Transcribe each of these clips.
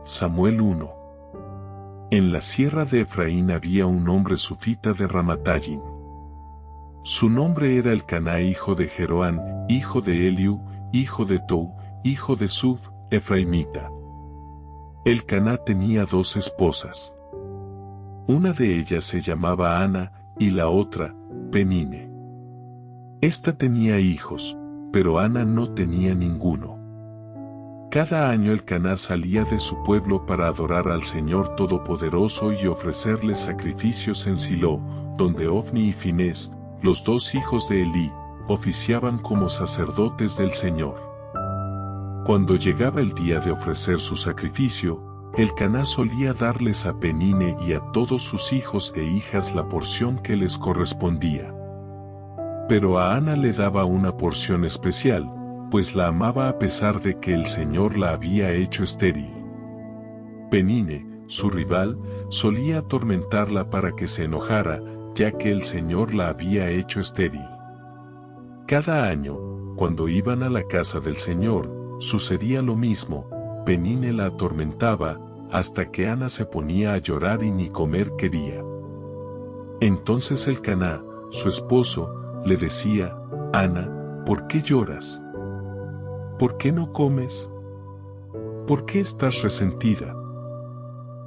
Samuel 1. En la sierra de Efraín había un hombre sufita de Ramatayim. Su nombre era Elcaná hijo de Jeroán, hijo de Eliú, hijo de Tou, hijo de Suf, efraimita. Elcaná tenía 2 esposas. Una de ellas se llamaba Ana, y la otra, Penine. Esta tenía hijos, pero Ana no tenía ninguno. Cada año Elcaná salía de su pueblo para adorar al Señor Todopoderoso y ofrecerle sacrificios en Silo, donde Ofni y Finés, los 2 hijos de Elí, oficiaban como sacerdotes del Señor. Cuando llegaba el día de ofrecer su sacrificio, Elcaná solía darles a Penine y a todos sus hijos e hijas la porción que les correspondía. Pero a Ana le daba una porción especial, pues la amaba a pesar de que el Señor la había hecho estéril. Penine, su rival, solía atormentarla para que se enojara, ya que el Señor la había hecho estéril. Cada año, cuando iban a la casa del Señor, sucedía lo mismo. Penine la atormentaba, hasta que Ana se ponía a llorar y ni comer quería. Entonces Elcaná, su esposo, le decía: Ana, ¿por qué lloras? ¿Por qué no comes? ¿Por qué estás resentida?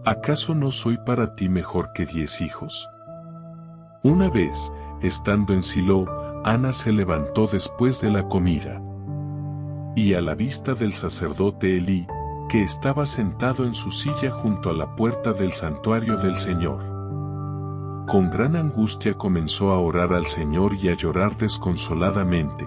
¿Acaso no soy para ti mejor que 10 hijos? Una vez, estando en Silo, Ana se levantó después de la comida. Y a la vista del sacerdote Elí, que estaba sentado en su silla junto a la puerta del santuario del Señor, con gran angustia comenzó a orar al Señor y a llorar desconsoladamente.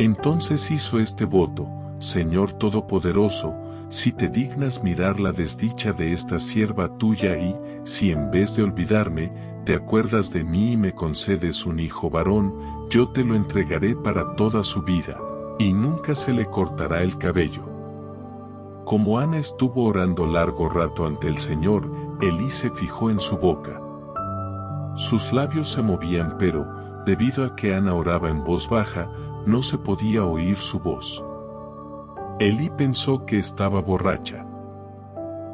Entonces hizo este voto: Señor Todopoderoso, si te dignas mirar la desdicha de esta sierva tuya y, si en vez de olvidarme, te acuerdas de mí y me concedes un hijo varón, yo te lo entregaré para toda su vida, y nunca se le cortará el cabello. Como Ana estuvo orando largo rato ante el Señor, Elí se fijó en su boca. Sus labios se movían, pero, debido a que Ana oraba en voz baja, no se podía oír su voz. Elí pensó que estaba borracha.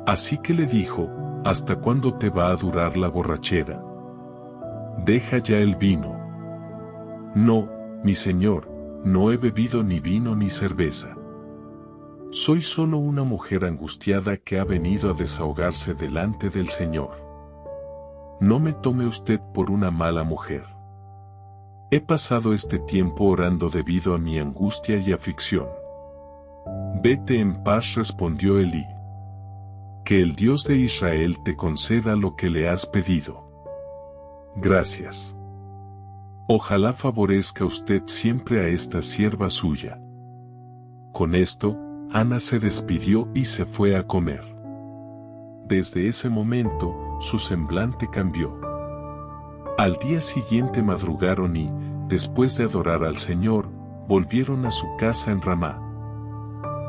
Así que le dijo: ¿Hasta cuándo te va a durar la borrachera? Deja ya el vino. No, mi señor, no he bebido ni vino ni cerveza. Soy solo una mujer angustiada que ha venido a desahogarse delante del Señor. No me tome usted por una mala mujer. He pasado este tiempo orando debido a mi angustia y aflicción. Vete en paz, respondió Elí. Que el Dios de Israel te conceda lo que le has pedido. Gracias. Ojalá favorezca usted siempre a esta sierva suya. Con esto, Ana se despidió y se fue a comer. Desde ese momento, su semblante cambió. Al día siguiente madrugaron y, después de adorar al Señor, volvieron a su casa en Ramá.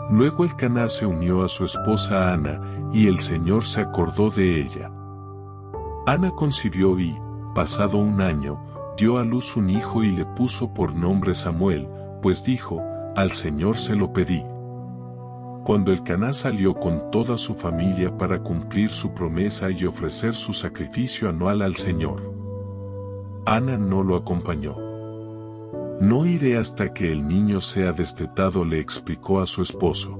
Luego Elcaná se unió a su esposa Ana, y el Señor se acordó de ella. Ana concibió y, pasado un año, dio a luz un hijo y le puso por nombre Samuel, pues dijo: al Señor se lo pedí. Cuando Elcaná salió con toda su familia para cumplir su promesa y ofrecer su sacrificio anual al Señor, Ana no lo acompañó. No iré hasta que el niño sea destetado, le explicó a su esposo.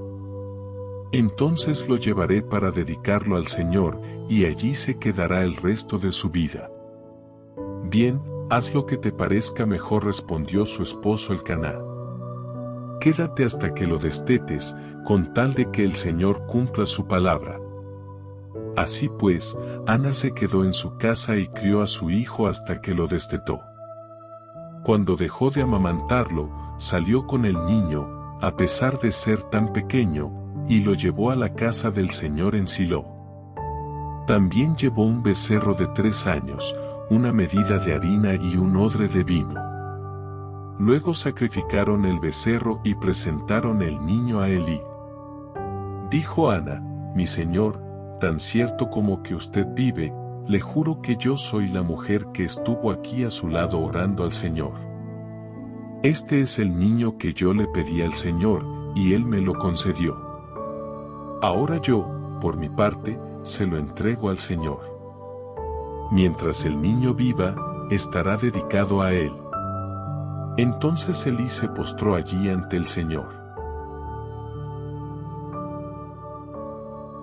Entonces lo llevaré para dedicarlo al Señor, y allí se quedará el resto de su vida. Bien, haz lo que te parezca mejor, respondió su esposo Elcaná. Quédate hasta que lo destetes, con tal de que el Señor cumpla su palabra. Así pues, Ana se quedó en su casa y crió a su hijo hasta que lo destetó. Cuando dejó de amamantarlo, salió con el niño, a pesar de ser tan pequeño, y lo llevó a la casa del Señor en Silo. También llevó un becerro de 3 años, una medida de harina y un odre de vino. Luego sacrificaron el becerro y presentaron el niño a Elí. Dijo Ana: mi señor, tan cierto como que usted vive, le juro que yo soy la mujer que estuvo aquí a su lado orando al Señor. Este es el niño que yo le pedí al Señor, y Él me lo concedió. Ahora yo, por mi parte, se lo entrego al Señor. Mientras el niño viva, estará dedicado a él. Entonces Elí se postró allí ante el Señor.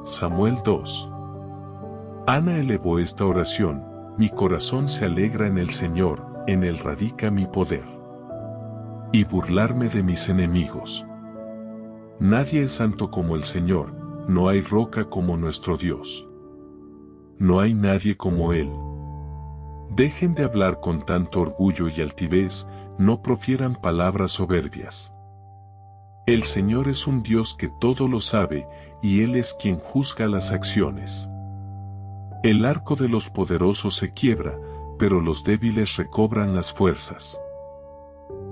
Samuel 2. Ana elevó esta oración: mi corazón se alegra en el Señor, en él radica mi poder. Y burlarme de mis enemigos. Nadie es santo como el Señor, no hay roca como nuestro Dios. No hay nadie como Él. Dejen de hablar con tanto orgullo y altivez, no profieran palabras soberbias. El Señor es un Dios que todo lo sabe, y Él es quien juzga las acciones. El arco de los poderosos se quiebra, pero los débiles recobran las fuerzas.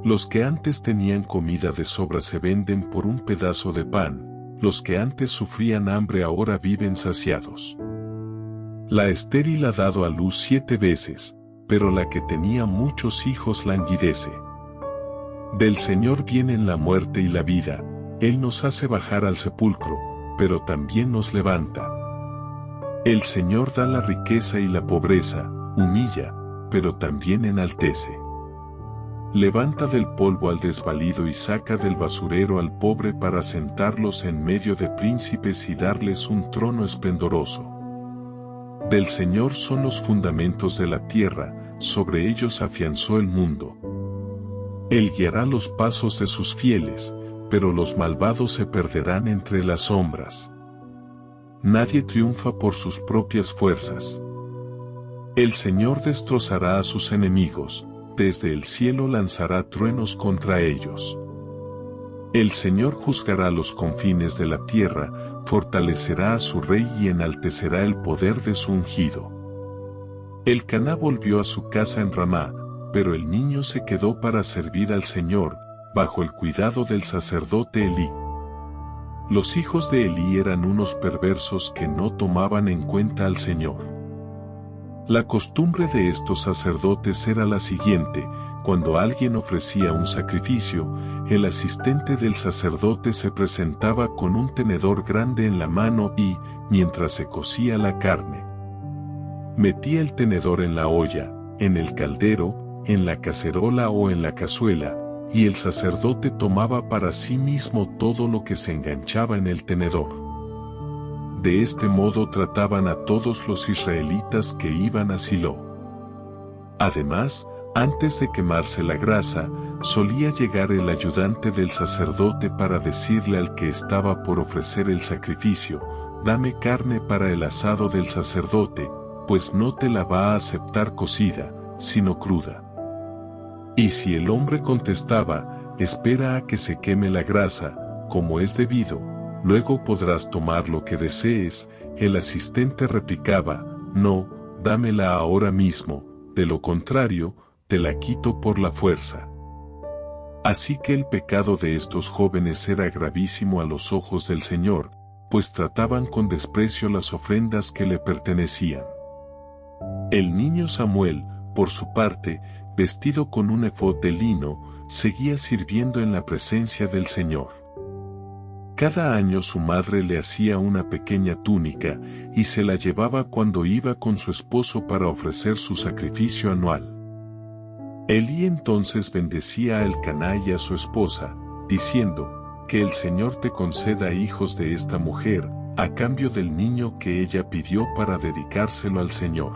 Los que antes tenían comida de sobra se venden por un pedazo de pan, los que antes sufrían hambre ahora viven saciados. La estéril ha dado a luz 7 veces, pero la que tenía muchos hijos languidece. Del Señor vienen la muerte y la vida, Él nos hace bajar al sepulcro, pero también nos levanta. El Señor da la riqueza y la pobreza, humilla, pero también enaltece. Levanta del polvo al desvalido y saca del basurero al pobre para sentarlos en medio de príncipes y darles un trono esplendoroso. Del Señor son los fundamentos de la tierra, sobre ellos afianzó el mundo. Él guiará los pasos de sus fieles, pero los malvados se perderán entre las sombras. Nadie triunfa por sus propias fuerzas. El Señor destrozará a sus enemigos, desde el cielo lanzará truenos contra ellos. El Señor juzgará los confines de la tierra, fortalecerá a su rey y enaltecerá el poder de su ungido. Elcaná volvió a su casa en Ramá, pero el niño se quedó para servir al Señor, bajo el cuidado del sacerdote Elí. Los hijos de Elí eran unos perversos que no tomaban en cuenta al Señor. La costumbre de estos sacerdotes era la siguiente: cuando alguien ofrecía un sacrificio, el asistente del sacerdote se presentaba con un tenedor grande en la mano y, mientras se cocía la carne, metía el tenedor en la olla, en el caldero, en la cacerola o en la cazuela, y el sacerdote tomaba para sí mismo todo lo que se enganchaba en el tenedor. De este modo trataban a todos los israelitas que iban a Silo. Además, antes de quemarse la grasa, solía llegar el ayudante del sacerdote para decirle al que estaba por ofrecer el sacrificio: dame carne para el asado del sacerdote, pues no te la va a aceptar cocida, sino cruda. Y si el hombre contestaba: espera a que se queme la grasa, como es debido, luego podrás tomar lo que desees, el asistente replicaba: no, dámela ahora mismo, de lo contrario, te la quito por la fuerza. Así que el pecado de estos jóvenes era gravísimo a los ojos del Señor, pues trataban con desprecio las ofrendas que le pertenecían. El niño Samuel, por su parte, vestido con un efod de lino, seguía sirviendo en la presencia del Señor. Cada año su madre le hacía una pequeña túnica, y se la llevaba cuando iba con su esposo para ofrecer su sacrificio anual. Elí entonces bendecía a Elcaná y a su esposa, diciendo: que el Señor te conceda hijos de esta mujer, a cambio del niño que ella pidió para dedicárselo al Señor.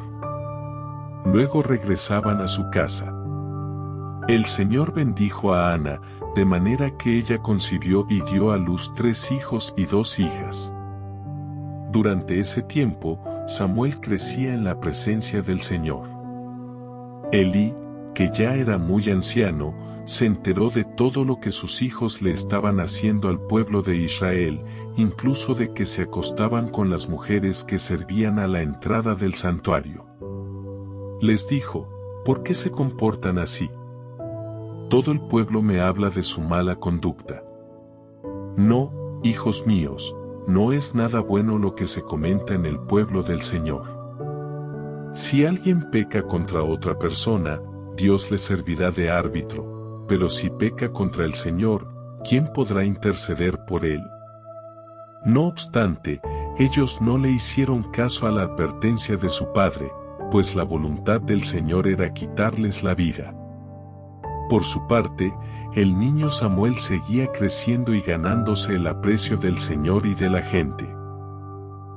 Luego regresaban a su casa. El Señor bendijo a Ana, de manera que ella concibió y dio a luz 3 hijos y 2 hijas. Durante ese tiempo, Samuel crecía en la presencia del Señor. Elí, que ya era muy anciano, se enteró de todo lo que sus hijos le estaban haciendo al pueblo de Israel, incluso de que se acostaban con las mujeres que servían a la entrada del santuario. Les dijo: ¿por qué se comportan así? Todo el pueblo me habla de su mala conducta. No, hijos míos, no es nada bueno lo que se comenta en el pueblo del Señor. Si alguien peca contra otra persona, Dios le servirá de árbitro, pero si peca contra el Señor, ¿quién podrá interceder por él? No obstante, Ellos no le hicieron caso a la advertencia de su padre, pues la voluntad del Señor era quitarles la vida. Por su parte, el niño Samuel seguía creciendo y ganándose el aprecio del Señor y de la gente.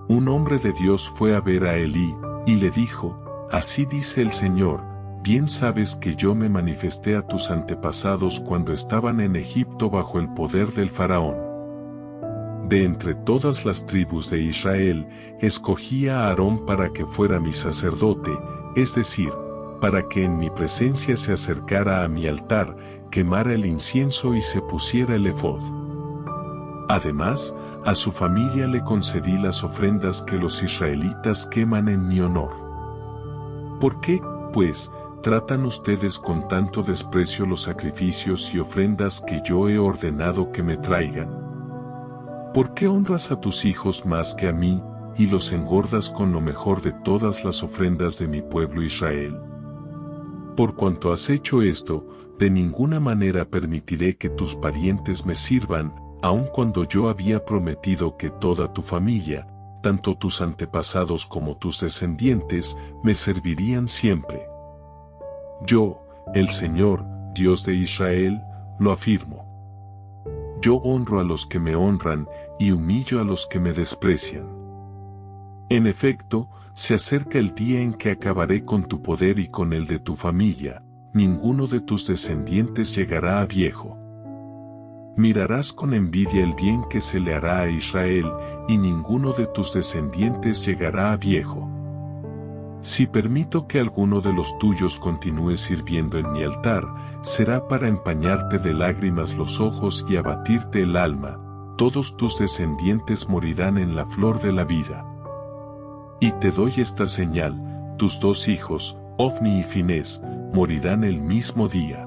Un hombre de Dios fue a ver a Elí, y le dijo: «Así dice el Señor, bien sabes que yo me manifesté a tus antepasados cuando estaban en Egipto bajo el poder del faraón. De entre todas las tribus de Israel, escogí a Aarón para que fuera mi sacerdote, es decir, para que en mi presencia se acercara a mi altar, quemara el incienso y se pusiera el efod. Además, a su familia le concedí las ofrendas que los israelitas queman en mi honor. ¿Por qué, pues, tratan ustedes con tanto desprecio los sacrificios y ofrendas que yo he ordenado que me traigan? ¿Por qué honras a tus hijos más que a mí, y los engordas con lo mejor de todas las ofrendas de mi pueblo Israel? Por cuanto has hecho esto, de ninguna manera permitiré que tus parientes me sirvan, aun cuando yo había prometido que toda tu familia, tanto tus antepasados como tus descendientes, me servirían siempre. Yo, el Señor, Dios de Israel, lo afirmo. Yo honro a los que me honran y humillo a los que me desprecian. En efecto, se acerca el día en que acabaré con tu poder y con el de tu familia, ninguno de tus descendientes llegará a viejo. Mirarás con envidia el bien que se le hará a Israel, y ninguno de tus descendientes llegará a viejo. Si permito que alguno de los tuyos continúe sirviendo en mi altar, será para empañarte de lágrimas los ojos y abatirte el alma, todos tus descendientes morirán en la flor de la vida. Y te doy esta señal, tus 2 hijos, Ofni y Finés, morirán el mismo día.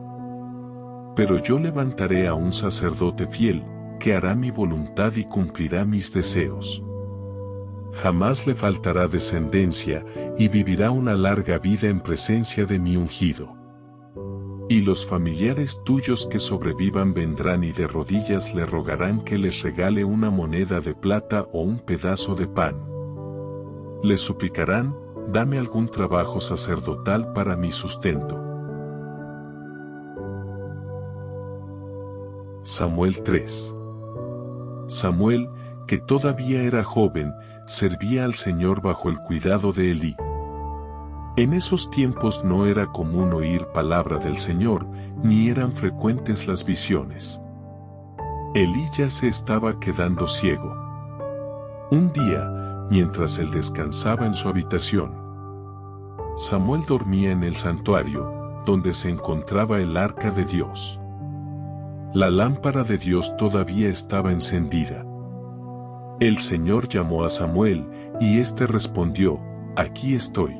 Pero yo levantaré a un sacerdote fiel, que hará mi voluntad y cumplirá mis deseos. Jamás le faltará descendencia, y vivirá una larga vida en presencia de mi ungido. Y los familiares tuyos que sobrevivan vendrán y de rodillas le rogarán que les regale una moneda de plata o un pedazo de pan. Les suplicarán: dame algún trabajo sacerdotal para mi sustento». Samuel 3. Samuel, que todavía era joven, servía al Señor bajo el cuidado de Elí. En esos tiempos no era común oír palabra del Señor, ni eran frecuentes las visiones. Elí ya se estaba quedando ciego. Un día, mientras él descansaba en su habitación, Samuel dormía en el santuario, donde se encontraba el arca de Dios. La lámpara de Dios todavía estaba encendida. El Señor llamó a Samuel, y éste respondió: «Aquí estoy».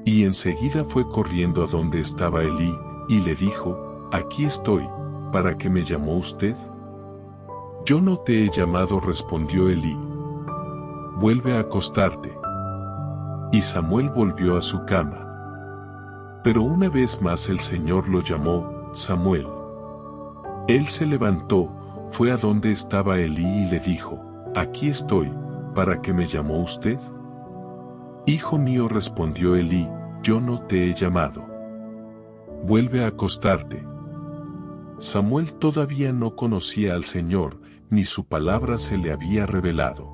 Y enseguida fue corriendo a donde estaba Elí, y le dijo: «Aquí estoy, ¿para qué me llamó usted?». «Yo no te he llamado», respondió Elí. «Vuelve a acostarte». Y Samuel volvió a su cama. Pero una vez más el Señor lo llamó: «Samuel». Él se levantó, fue a donde estaba Elí y le dijo: «Aquí estoy, ¿para qué me llamó usted?». «Hijo mío», respondió Elí, «yo no te he llamado. Vuelve a acostarte». Samuel todavía no conocía al Señor, ni su palabra se le había revelado.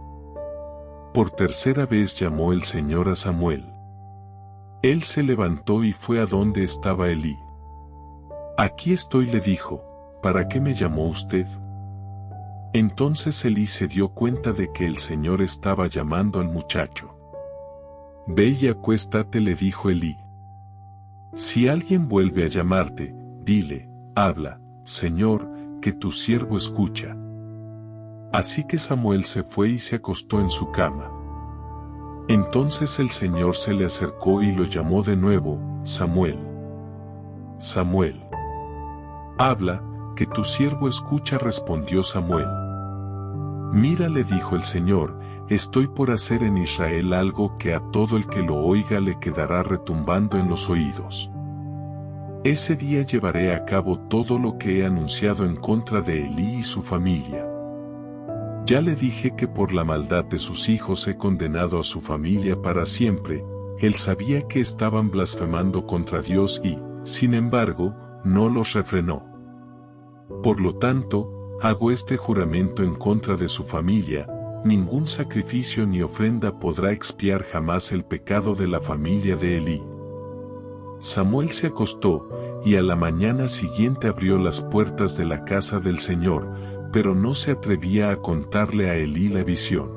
Por tercera vez llamó el Señor a Samuel. Él se levantó y fue a donde estaba Elí. «Aquí estoy», le dijo, «¿para qué me llamó usted?». Entonces Elí se dio cuenta de que el Señor estaba llamando al muchacho. «Ve y acuéstate», le dijo Elí. «Si alguien vuelve a llamarte, dile: habla, Señor, que tu siervo escucha». Así que Samuel se fue y se acostó en su cama. Entonces el Señor se le acercó y lo llamó de nuevo: «Samuel, Samuel». «Habla, que tu siervo escucha», respondió Samuel. «Mira», le dijo el Señor, «estoy por hacer en Israel algo que a todo el que lo oiga le quedará retumbando en los oídos. Ese día llevaré a cabo todo lo que he anunciado en contra de Elí y su familia. Ya le dije que por la maldad de sus hijos he condenado a su familia para siempre. Él sabía que estaban blasfemando contra Dios y, sin embargo, no los refrenó. Por lo tanto, hago este juramento en contra de su familia: ningún sacrificio ni ofrenda podrá expiar jamás el pecado de la familia de Elí. Samuel se acostó, y a la mañana siguiente abrió las puertas de la casa del Señor, pero no se atrevía a contarle a Elí la visión.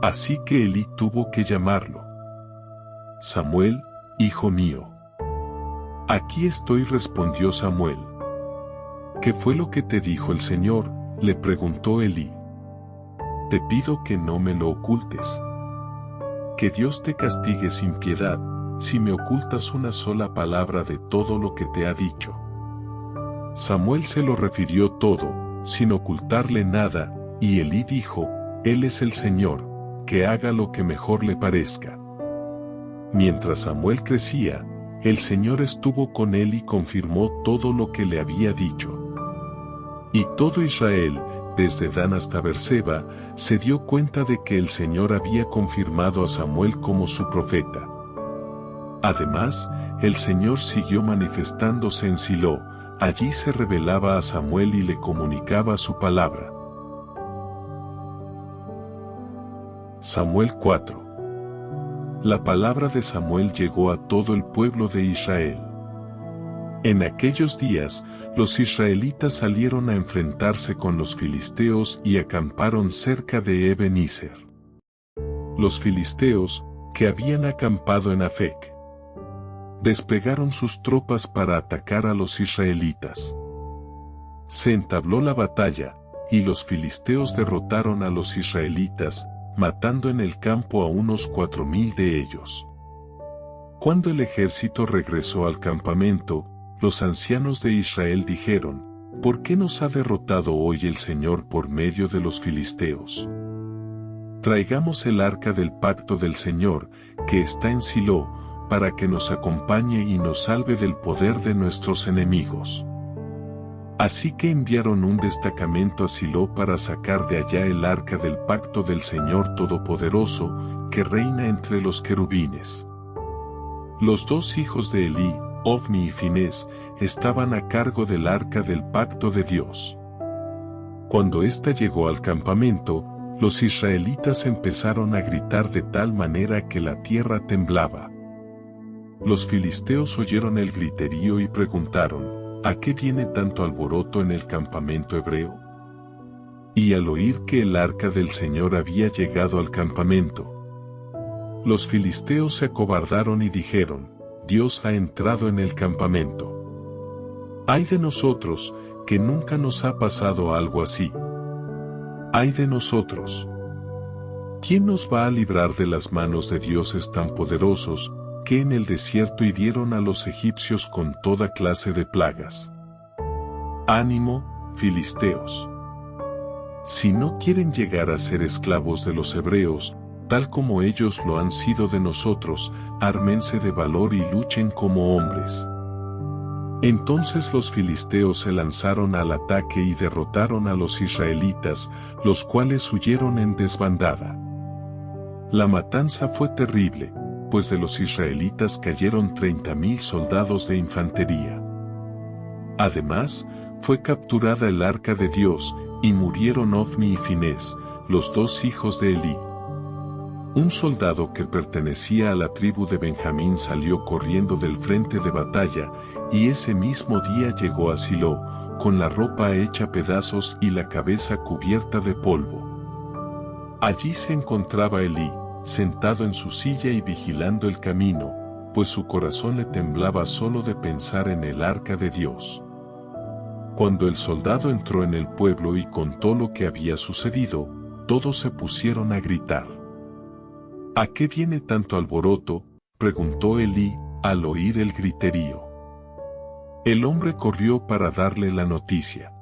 Así que Elí tuvo que llamarlo. Samuel, hijo mío. Aquí estoy, respondió Samuel. ¿Qué fue lo que te dijo el Señor?, le preguntó Elí. Te pido que no me lo ocultes. Que Dios te castigue sin piedad, si me ocultas una sola palabra de todo lo que te ha dicho. Samuel se lo refirió todo, sin ocultarle nada, y Elí dijo: Él es el Señor, que haga lo que mejor le parezca. Mientras Samuel crecía, el Señor estuvo con él y confirmó todo lo que le había dicho. Y todo Israel, desde Dan hasta Berseba, se dio cuenta de que el Señor había confirmado a Samuel como su profeta. Además, el Señor siguió manifestándose en Silo. Allí se revelaba a Samuel y le comunicaba su palabra. Samuel 4. La palabra de Samuel llegó a todo el pueblo de Israel. En aquellos días, los israelitas salieron a enfrentarse con los filisteos y acamparon cerca de Ebenezer. Los filisteos, que habían acampado en Afec, desplegaron sus tropas para atacar a los israelitas. Se entabló la batalla, y los filisteos derrotaron a los israelitas, matando en el campo a unos 4,000 de ellos. Cuando el ejército regresó al campamento, los ancianos de Israel dijeron: ¿Por qué nos ha derrotado hoy el Señor por medio de los filisteos? Traigamos el arca del pacto del Señor, que está en Silo, para que nos acompañe y nos salve del poder de nuestros enemigos. Así que enviaron un destacamento a Silo para sacar de allá el arca del pacto del Señor Todopoderoso, que reina entre los querubines. Los dos hijos de Elí, Ofni y Finés, estaban a cargo del arca del pacto de Dios. Cuando ésta llegó al campamento, los israelitas empezaron a gritar de tal manera que la tierra temblaba. Los filisteos oyeron el griterío y preguntaron: ¿A qué viene tanto alboroto en el campamento hebreo? Y al oír que el arca del Señor había llegado al campamento, los filisteos se acobardaron y dijeron: Dios ha entrado en el campamento. ¡Ay de nosotros, que nunca nos ha pasado algo así! ¡Ay de nosotros! ¿Quién nos va a librar de las manos de dioses tan poderosos, que en el desierto hirieron a los egipcios con toda clase de plagas? ¡Ánimo, filisteos! Si no quieren llegar a ser esclavos de los hebreos, tal como ellos lo han sido de nosotros, ármense de valor y luchen como hombres. Entonces los filisteos se lanzaron al ataque y derrotaron a los israelitas, los cuales huyeron en desbandada. La matanza fue terrible, pues de los israelitas cayeron 30,000 soldados de infantería. Además, fue capturada el arca de Dios, y murieron Ofni y Finés, los dos hijos de Elí. Un soldado que pertenecía a la tribu de Benjamín salió corriendo del frente de batalla, y ese mismo día llegó a Silo, con la ropa hecha pedazos y la cabeza cubierta de polvo. Allí se encontraba Elí, sentado en su silla y vigilando el camino, pues su corazón le temblaba solo de pensar en el arca de Dios. Cuando el soldado entró en el pueblo y contó lo que había sucedido, todos se pusieron a gritar. ¿A qué viene tanto alboroto?, preguntó Elí, al oír el griterío. El hombre corrió para darle la noticia.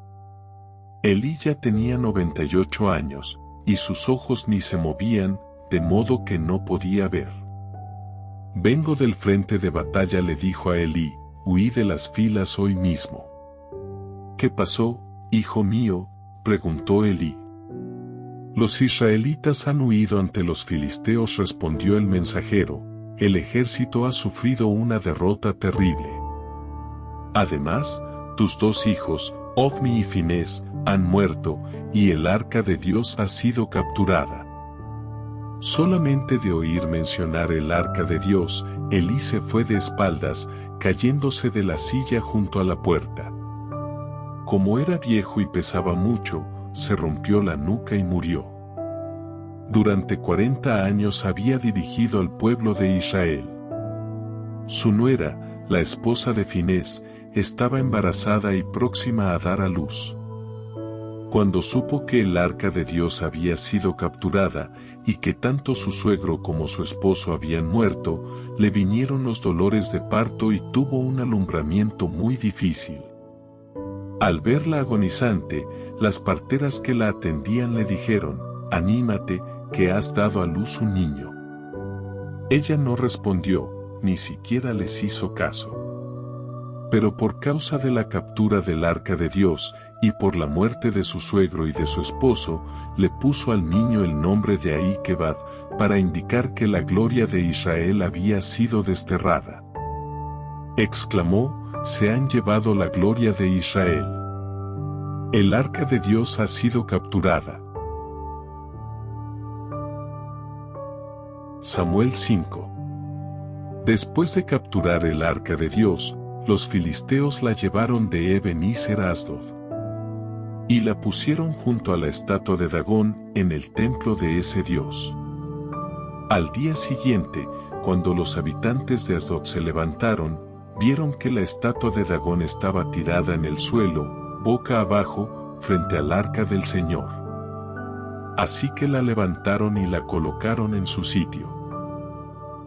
Elí ya tenía 98 años, y sus ojos ni se movían, de modo que no podía ver. Vengo del frente de batalla, le dijo a Elí, huí de las filas hoy mismo. ¿Qué pasó, hijo mío?, preguntó Elí. Los israelitas han huido ante los filisteos, respondió el mensajero, el ejército ha sufrido una derrota terrible. Además, tus 2 hijos, Ofni y Finés, han muerto, y el arca de Dios ha sido capturada. Solamente de oír mencionar el arca de Dios, Elí se fue de espaldas, cayéndose de la silla junto a la puerta. Como era viejo y pesaba mucho, se rompió la nuca y murió. Durante 40 años había dirigido al pueblo de Israel. Su nuera, la esposa de Finés, estaba embarazada y próxima a dar a luz. Cuando supo que el arca de Dios había sido capturada, y que tanto su suegro como su esposo habían muerto, le vinieron los dolores de parto y tuvo un alumbramiento muy difícil. Al verla agonizante, las parteras que la atendían le dijeron, «Anímate, que has dado a luz un niño». Ella no respondió, ni siquiera les hizo caso. Pero por causa de la captura del arca de Dios, y por la muerte de su suegro y de su esposo, le puso al niño el nombre de Ahí-Quebad, para indicar que la gloria de Israel había sido desterrada. Exclamó, «Se han llevado la gloria de Israel. El arca de Dios ha sido capturada». Samuel 5. Después de capturar el arca de Dios, los filisteos la llevaron de Ebenezer a Asdod. Y la pusieron junto a la estatua de Dagón, en el templo de ese dios. Al día siguiente, cuando los habitantes de Asdod se levantaron, vieron que la estatua de Dagón estaba tirada en el suelo, boca abajo, frente al arca del Señor. Así que la levantaron y la colocaron en su sitio.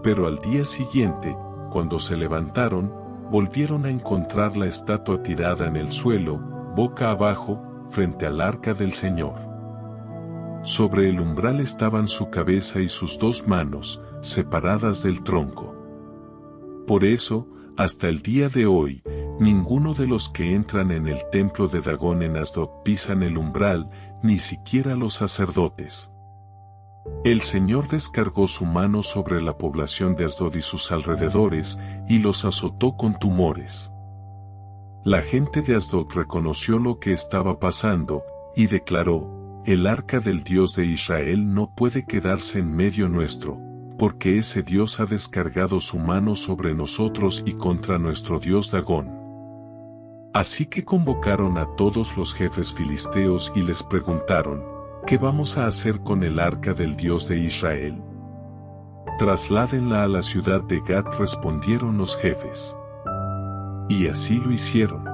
Pero al día siguiente, cuando se levantaron, volvieron a encontrar la estatua tirada en el suelo, boca abajo, frente al arca del Señor. Sobre el umbral estaban su cabeza y sus 2 manos, separadas del tronco. Por eso, hasta el día de hoy, ninguno de los que entran en el templo de Dagón en Asdod pisan el umbral, ni siquiera los sacerdotes. El Señor descargó su mano sobre la población de Asdod y sus alrededores, y los azotó con tumores. La gente de Asdod reconoció lo que estaba pasando, y declaró, «El arca del Dios de Israel no puede quedarse en medio nuestro, porque ese Dios ha descargado su mano sobre nosotros y contra nuestro Dios Dagón». Así que convocaron a todos los jefes filisteos y les preguntaron, «¿Qué vamos a hacer con el arca del Dios de Israel?» «Trasládenla a la ciudad de Gat», respondieron los jefes. Y así lo hicieron.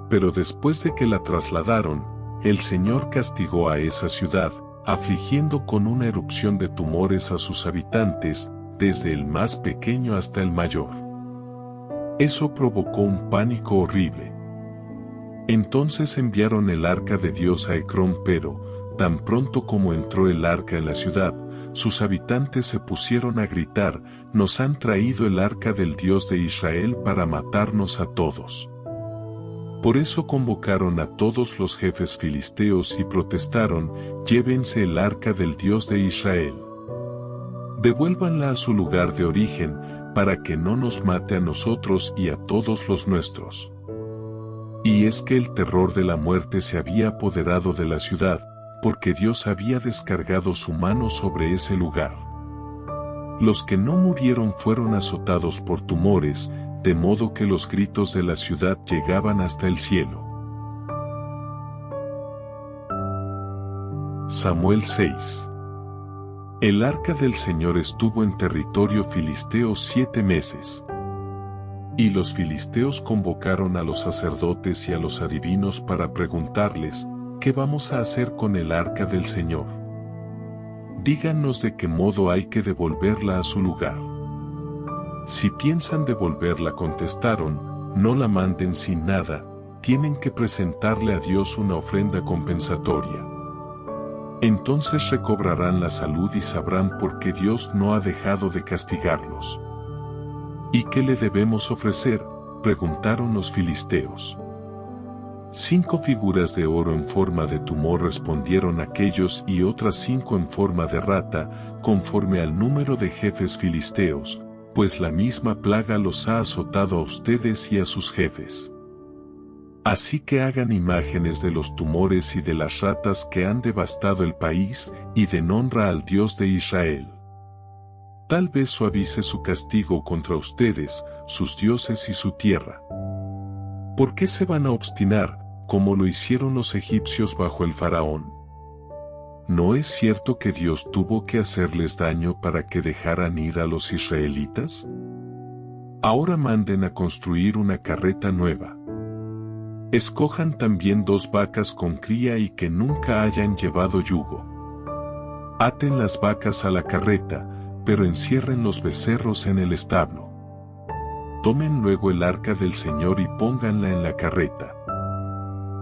Pero después de que la trasladaron, el Señor castigó a esa ciudad, afligiendo con una erupción de tumores a sus habitantes, desde el más pequeño hasta el mayor. Eso provocó un pánico horrible. Entonces enviaron el arca de Dios a Ecrón, pero, tan pronto como entró el arca en la ciudad, sus habitantes se pusieron a gritar, «Nos han traído el arca del Dios de Israel para matarnos a todos». Por eso convocaron a todos los jefes filisteos y protestaron, «Llévense el arca del Dios de Israel. Devuélvanla a su lugar de origen, para que no nos mate a nosotros y a todos los nuestros». Y es que el terror de la muerte se había apoderado de la ciudad, porque Dios había descargado su mano sobre ese lugar. Los que no murieron fueron azotados por tumores, de modo que los gritos de la ciudad llegaban hasta el cielo. Samuel 6. El arca del Señor estuvo en territorio filisteo 7 meses. Y los filisteos convocaron a los sacerdotes y a los adivinos para preguntarles, ¿qué vamos a hacer con el arca del Señor? Díganos de qué modo hay que devolverla a su lugar. Si piensan devolverla, contestaron, no la manden sin nada, tienen que presentarle a Dios una ofrenda compensatoria. Entonces recobrarán la salud y sabrán por qué Dios no ha dejado de castigarlos. ¿Y qué le debemos ofrecer?, preguntaron los filisteos. 5 figuras de oro en forma de tumor respondieron aquellos y otras 5 en forma de rata, conforme al número de jefes filisteos, pues la misma plaga los ha azotado a ustedes y a sus jefes. Así que hagan imágenes de los tumores y de las ratas que han devastado el país, y den honra al Dios de Israel. Tal vez suavice su castigo contra ustedes, sus dioses y su tierra. ¿Por qué se van a obstinar, como lo hicieron los egipcios bajo el faraón? ¿No es cierto que Dios tuvo que hacerles daño para que dejaran ir a los israelitas? Ahora manden a construir una carreta nueva. Escojan también 2 vacas con cría y que nunca hayan llevado yugo. Aten las vacas a la carreta, pero encierren los becerros en el establo. Tomen luego el arca del Señor y pónganla en la carreta.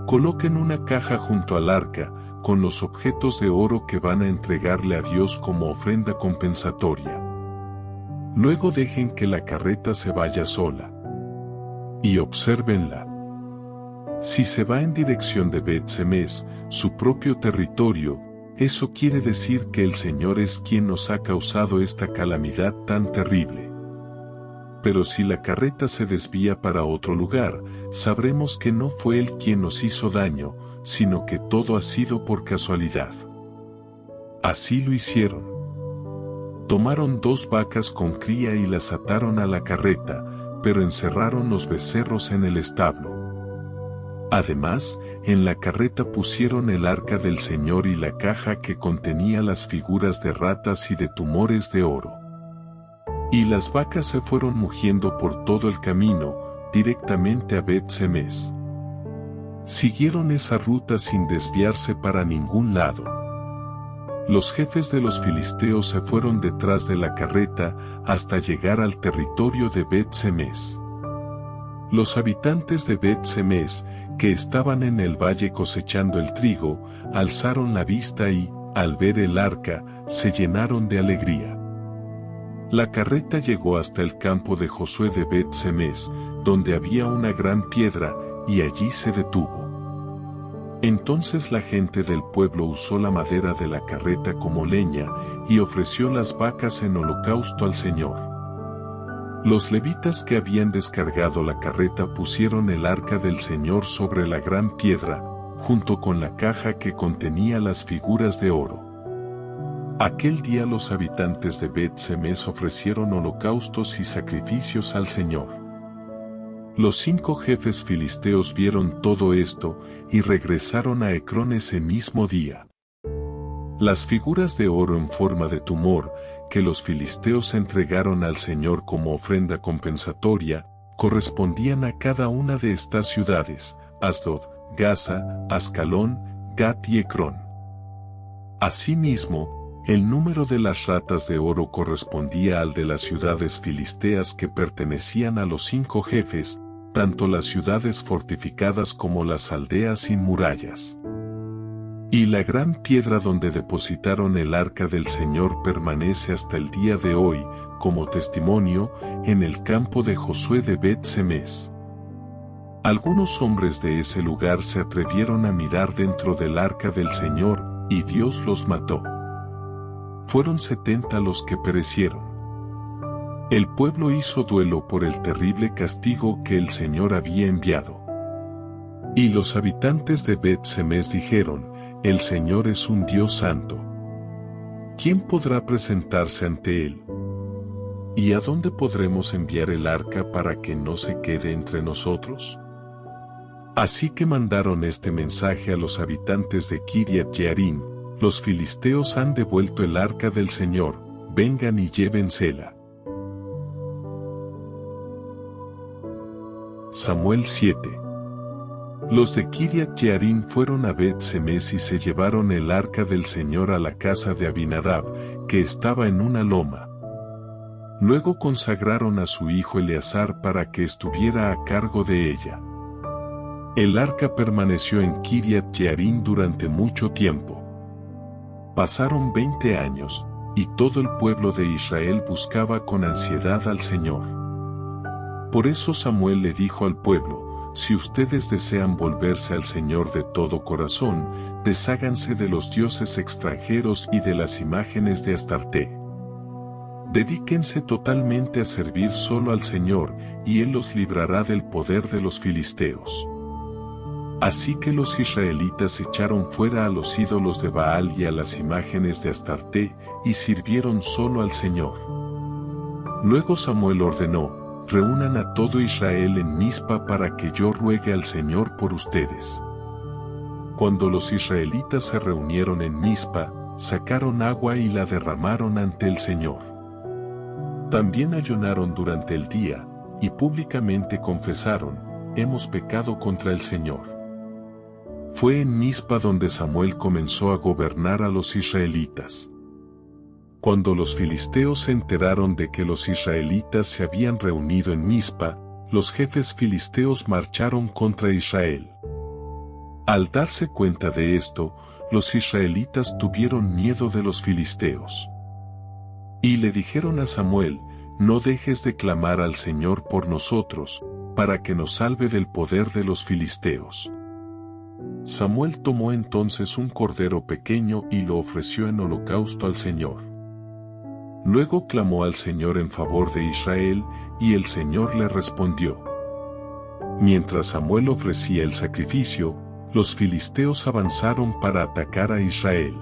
Coloquen una caja junto al arca, con los objetos de oro que van a entregarle a Dios como ofrenda compensatoria. Luego dejen que la carreta se vaya sola. Y obsérvenla. Si se va en dirección de Bet-Semes, su propio territorio, eso quiere decir que el Señor es quien nos ha causado esta calamidad tan terrible. Pero si la carreta se desvía para otro lugar, sabremos que no fue Él quien nos hizo daño, sino que todo ha sido por casualidad. Así lo hicieron. Tomaron 2 vacas con cría y las ataron a la carreta, pero encerraron los becerros en el establo. Además, en la carreta pusieron el arca del Señor y la caja que contenía las figuras de ratas y de tumores de oro. Y las vacas se fueron mugiendo por todo el camino, directamente a Bet-Semes. Siguieron esa ruta sin desviarse para ningún lado. Los jefes de los filisteos se fueron detrás de la carreta hasta llegar al territorio de Bet-Semes. Los habitantes de Bet-Semes, que estaban en el valle cosechando el trigo, alzaron la vista y, al ver el arca, se llenaron de alegría. La carreta llegó hasta el campo de Josué de Bet-Semes, donde había una gran piedra, y allí se detuvo. Entonces la gente del pueblo usó la madera de la carreta como leña, y ofreció las vacas en holocausto al Señor. Los levitas que habían descargado la carreta pusieron el arca del Señor sobre la gran piedra, junto con la caja que contenía las figuras de oro. Aquel día los habitantes de Bet-Semes ofrecieron holocaustos y sacrificios al Señor. Los 5 jefes filisteos vieron todo esto y regresaron a Ecrón ese mismo día. Las figuras de oro en forma de tumor, que los filisteos entregaron al Señor como ofrenda compensatoria, correspondían a cada una de estas ciudades, Asdod, Gaza, Ascalón, Gat y Ecrón. Asimismo, el número de las ratas de oro correspondía al de las ciudades filisteas que pertenecían a los 5 jefes, tanto las ciudades fortificadas como las aldeas sin murallas. Y la gran piedra donde depositaron el arca del Señor permanece hasta el día de hoy, como testimonio, en el campo de Josué de Bet-Semes. Algunos hombres de ese lugar se atrevieron a mirar dentro del arca del Señor, y Dios los mató. Fueron 70 los que perecieron. El pueblo hizo duelo por el terrible castigo que el Señor había enviado. Y los habitantes de Bet-Semes dijeron: el Señor es un Dios santo. ¿Quién podrá presentarse ante Él? ¿Y a dónde podremos enviar el arca para que no se quede entre nosotros? Así que mandaron este mensaje a los habitantes de Kiriat Jearim: los filisteos han devuelto el arca del Señor, vengan y llévensela. Samuel 7. Los de Kiriat Jearim fueron a Bet-Semes y se llevaron el arca del Señor a la casa de Abinadab, que estaba en una loma. Luego consagraron a su hijo Eleazar para que estuviera a cargo de ella. El arca permaneció en Kiriat Jearim durante mucho tiempo. Pasaron 20 años, y todo el pueblo de Israel buscaba con ansiedad al Señor. Por eso Samuel le dijo al pueblo: si ustedes desean volverse al Señor de todo corazón, desháganse de los dioses extranjeros y de las imágenes de Astarte. Dedíquense totalmente a servir solo al Señor, y Él los librará del poder de los filisteos. Así que los israelitas echaron fuera a los ídolos de Baal y a las imágenes de Astarte, y sirvieron solo al Señor. Luego Samuel ordenó: reúnan a todo Israel en Mizpa para que yo ruegue al Señor por ustedes. Cuando los israelitas se reunieron en Mizpa, sacaron agua y la derramaron ante el Señor. También ayunaron durante el día, y públicamente confesaron: hemos pecado contra el Señor. Fue en Mizpa donde Samuel comenzó a gobernar a los israelitas. Cuando los filisteos se enteraron de que los israelitas se habían reunido en Mizpa, los jefes filisteos marcharon contra Israel. Al darse cuenta de esto, los israelitas tuvieron miedo de los filisteos. Y le dijeron a Samuel: no dejes de clamar al Señor por nosotros, para que nos salve del poder de los filisteos. Samuel tomó entonces un cordero pequeño y lo ofreció en holocausto al Señor. Luego clamó al Señor en favor de Israel, y el Señor le respondió. Mientras Samuel ofrecía el sacrificio, los filisteos avanzaron para atacar a Israel.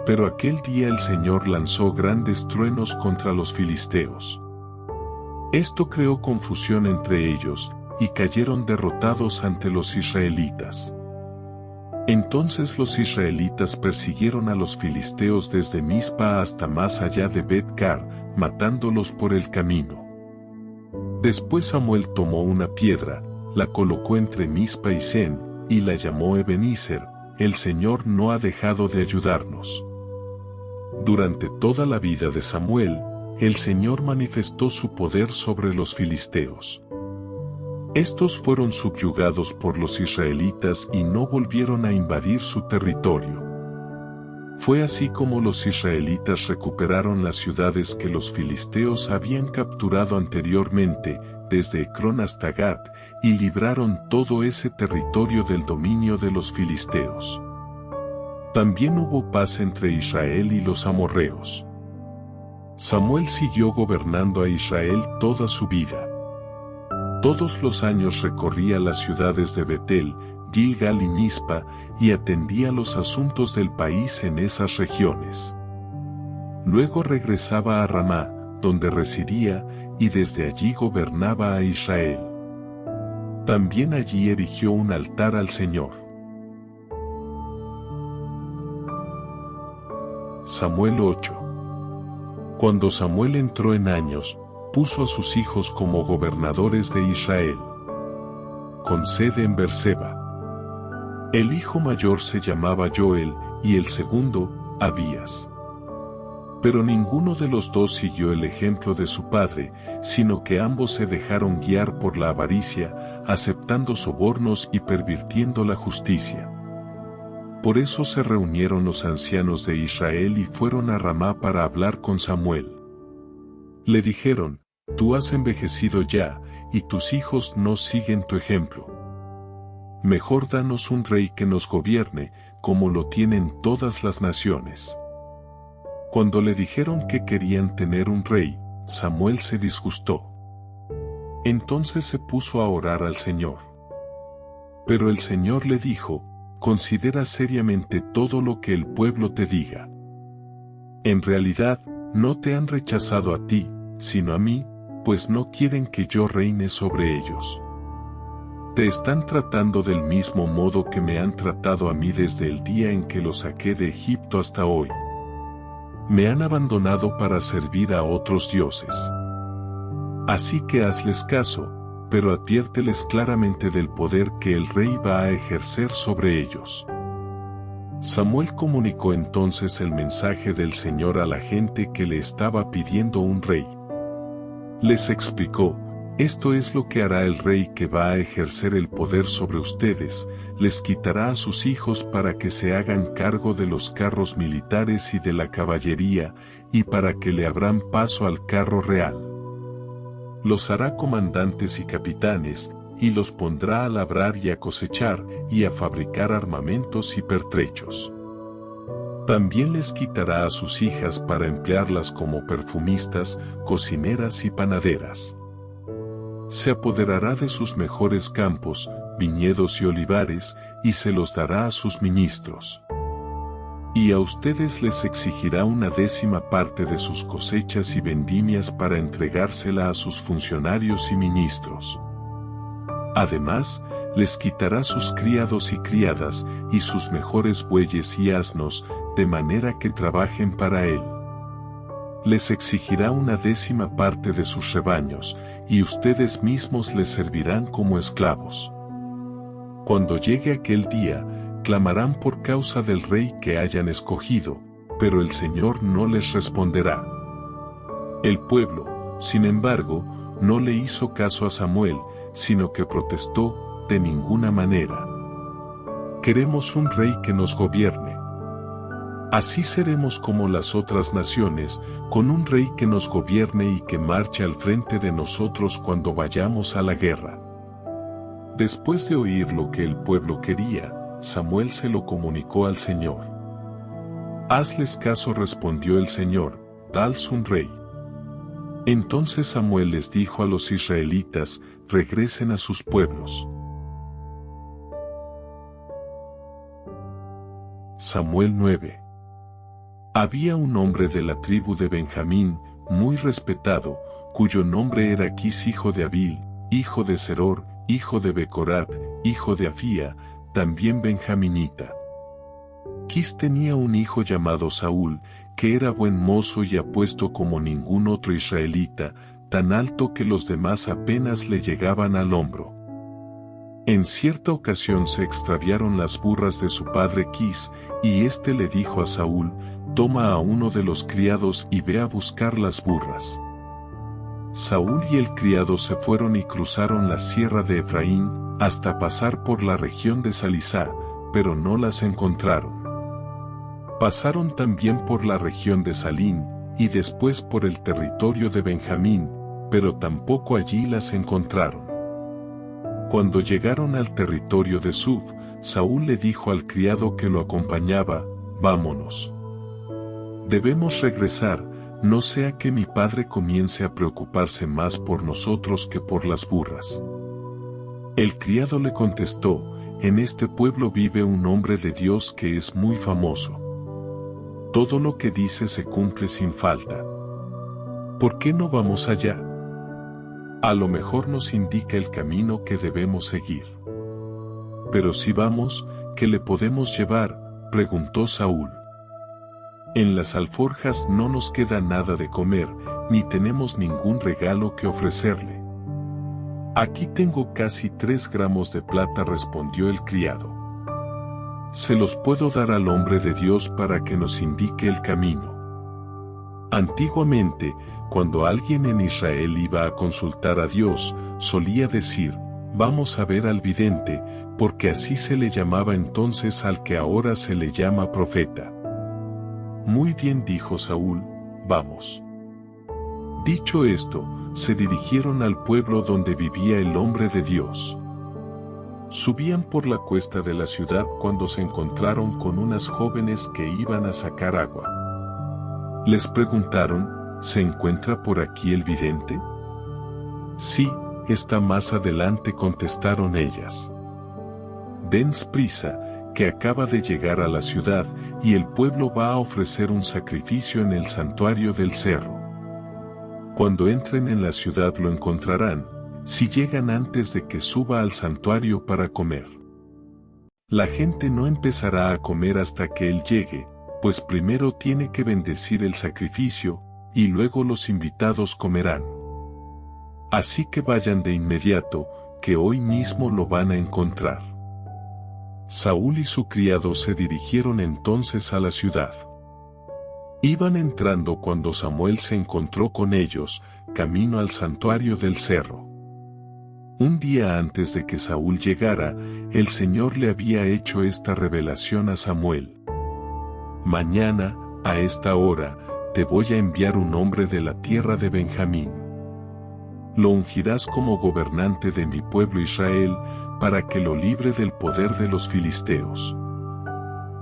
Pero aquel día el Señor lanzó grandes truenos contra los filisteos. Esto creó confusión entre ellos, y cayeron derrotados ante los israelitas. Entonces los israelitas persiguieron a los filisteos desde Mizpa hasta más allá de Bet-car, matándolos por el camino. Después Samuel tomó una piedra, la colocó entre Mizpa y Sen, y la llamó Ebenezer: el Señor no ha dejado de ayudarnos. Durante toda la vida de Samuel, el Señor manifestó su poder sobre los filisteos. Estos fueron subyugados por los israelitas y no volvieron a invadir su territorio. Fue así como los israelitas recuperaron las ciudades que los filisteos habían capturado anteriormente, desde Ecrón hasta Gat, y libraron todo ese territorio del dominio de los filisteos. También hubo paz entre Israel y los amorreos. Samuel siguió gobernando a Israel toda su vida. Todos los años recorría las ciudades de Betel, Gilgal y Mizpa, y atendía los asuntos del país en esas regiones. Luego regresaba a Ramá, donde residía, y desde allí gobernaba a Israel. También allí erigió un altar al Señor. Samuel 8. Cuando Samuel entró en años, puso a sus hijos como gobernadores de Israel, con sede en Beerseba. El hijo mayor se llamaba Joel, y el segundo, Abías. Pero ninguno de los dos siguió el ejemplo de su padre, sino que ambos se dejaron guiar por la avaricia, aceptando sobornos y pervirtiendo la justicia. Por eso se reunieron los ancianos de Israel y fueron a Ramá para hablar con Samuel. Le dijeron: tú has envejecido ya, y tus hijos no siguen tu ejemplo. Mejor danos un rey que nos gobierne, como lo tienen todas las naciones. Cuando le dijeron que querían tener un rey, Samuel se disgustó. Entonces se puso a orar al Señor. Pero el Señor le dijo: considera seriamente todo lo que el pueblo te diga. En realidad, no te han rechazado a ti, sino a mí, pues no quieren que yo reine sobre ellos. Te están tratando del mismo modo que me han tratado a mí desde el día en que los saqué de Egipto hasta hoy. Me han abandonado para servir a otros dioses. Así que hazles caso, pero adviérteles claramente del poder que el rey va a ejercer sobre ellos. Samuel comunicó entonces el mensaje del Señor a la gente que le estaba pidiendo un rey. Les explicó: esto es lo que hará el rey que va a ejercer el poder sobre ustedes, les quitará a sus hijos para que se hagan cargo de los carros militares y de la caballería, y para que le abran paso al carro real. Los hará comandantes y capitanes, y los pondrá a labrar y a cosechar, y a fabricar armamentos y pertrechos. También les quitará a sus hijas para emplearlas como perfumistas, cocineras y panaderas. Se apoderará de sus mejores campos, viñedos y olivares, y se los dará a sus ministros. Y a ustedes les exigirá una 10ª parte de sus cosechas y vendimias para entregársela a sus funcionarios y ministros. Además, les quitará sus criados y criadas, y sus mejores bueyes y asnos, de manera que trabajen para él. Les exigirá una 10ª parte de sus rebaños, y ustedes mismos les servirán como esclavos. Cuando llegue aquel día, clamarán por causa del rey que hayan escogido, pero el Señor no les responderá. El pueblo, sin embargo, no le hizo caso a Samuel, sino que protestó: de ninguna manera. Queremos un rey que nos gobierne. Así seremos como las otras naciones, con un rey que nos gobierne y que marche al frente de nosotros cuando vayamos a la guerra. Después de oír lo que el pueblo quería, Samuel se lo comunicó al Señor. Hazles caso, respondió el Señor, dadles un rey. Entonces Samuel les dijo a los israelitas: regresen a sus pueblos. Samuel 9. Había un hombre de la tribu de Benjamín, muy respetado, cuyo nombre era Quis, hijo de Abil, hijo de Seror, hijo de Becorat, hijo de Afía, también benjaminita. Quis tenía un hijo llamado Saúl, que era buen mozo y apuesto como ningún otro israelita, tan alto que los demás apenas le llegaban al hombro. En cierta ocasión se extraviaron las burras de su padre Quis, y éste le dijo a Saúl: toma a uno de los criados y ve a buscar las burras. Saúl y el criado se fueron y cruzaron la sierra de Efraín, hasta pasar por la región de Salisá, pero no las encontraron. Pasaron también por la región de Salín, y después por el territorio de Benjamín, pero tampoco allí las encontraron. Cuando llegaron al territorio de Suf, Saúl le dijo al criado que lo acompañaba: vámonos. Debemos regresar, no sea que mi padre comience a preocuparse más por nosotros que por las burras. El criado le contestó: en este pueblo vive un hombre de Dios que es muy famoso. Todo lo que dice se cumple sin falta. ¿Por qué no vamos allá? A lo mejor nos indica el camino que debemos seguir. Pero si vamos, ¿qué le podemos llevar?, preguntó Saúl. En las alforjas no nos queda nada de comer, ni tenemos ningún regalo que ofrecerle. Aquí tengo casi 3 gramos de plata, respondió el criado. Se los puedo dar al hombre de Dios para que nos indique el camino. Antiguamente, cuando alguien en Israel iba a consultar a Dios, solía decir: vamos a ver al vidente, porque así se le llamaba entonces al que ahora se le llama profeta. Muy bien, dijo Saúl, vamos. Dicho esto, se dirigieron al pueblo donde vivía el hombre de Dios. Subían por la cuesta de la ciudad cuando se encontraron con unas jóvenes que iban a sacar agua. Les preguntaron: ¿se encuentra por aquí el vidente? Sí, está más adelante, contestaron ellas. Dense prisa, que acaba de llegar a la ciudad, y el pueblo va a ofrecer un sacrificio en el santuario del cerro. Cuando entren en la ciudad lo encontrarán, si llegan antes de que suba al santuario para comer. La gente no empezará a comer hasta que él llegue, pues primero tiene que bendecir el sacrificio, y luego los invitados comerán. Así que vayan de inmediato, que hoy mismo lo van a encontrar. Saúl y su criado se dirigieron entonces a la ciudad. Iban entrando cuando Samuel se encontró con ellos, camino al santuario del cerro. Un día antes de que Saúl llegara, el Señor le había hecho esta revelación a Samuel. Mañana, a esta hora, te voy a enviar un hombre de la tierra de Benjamín. Lo ungirás como gobernante de mi pueblo Israel, para que lo libre del poder de los filisteos.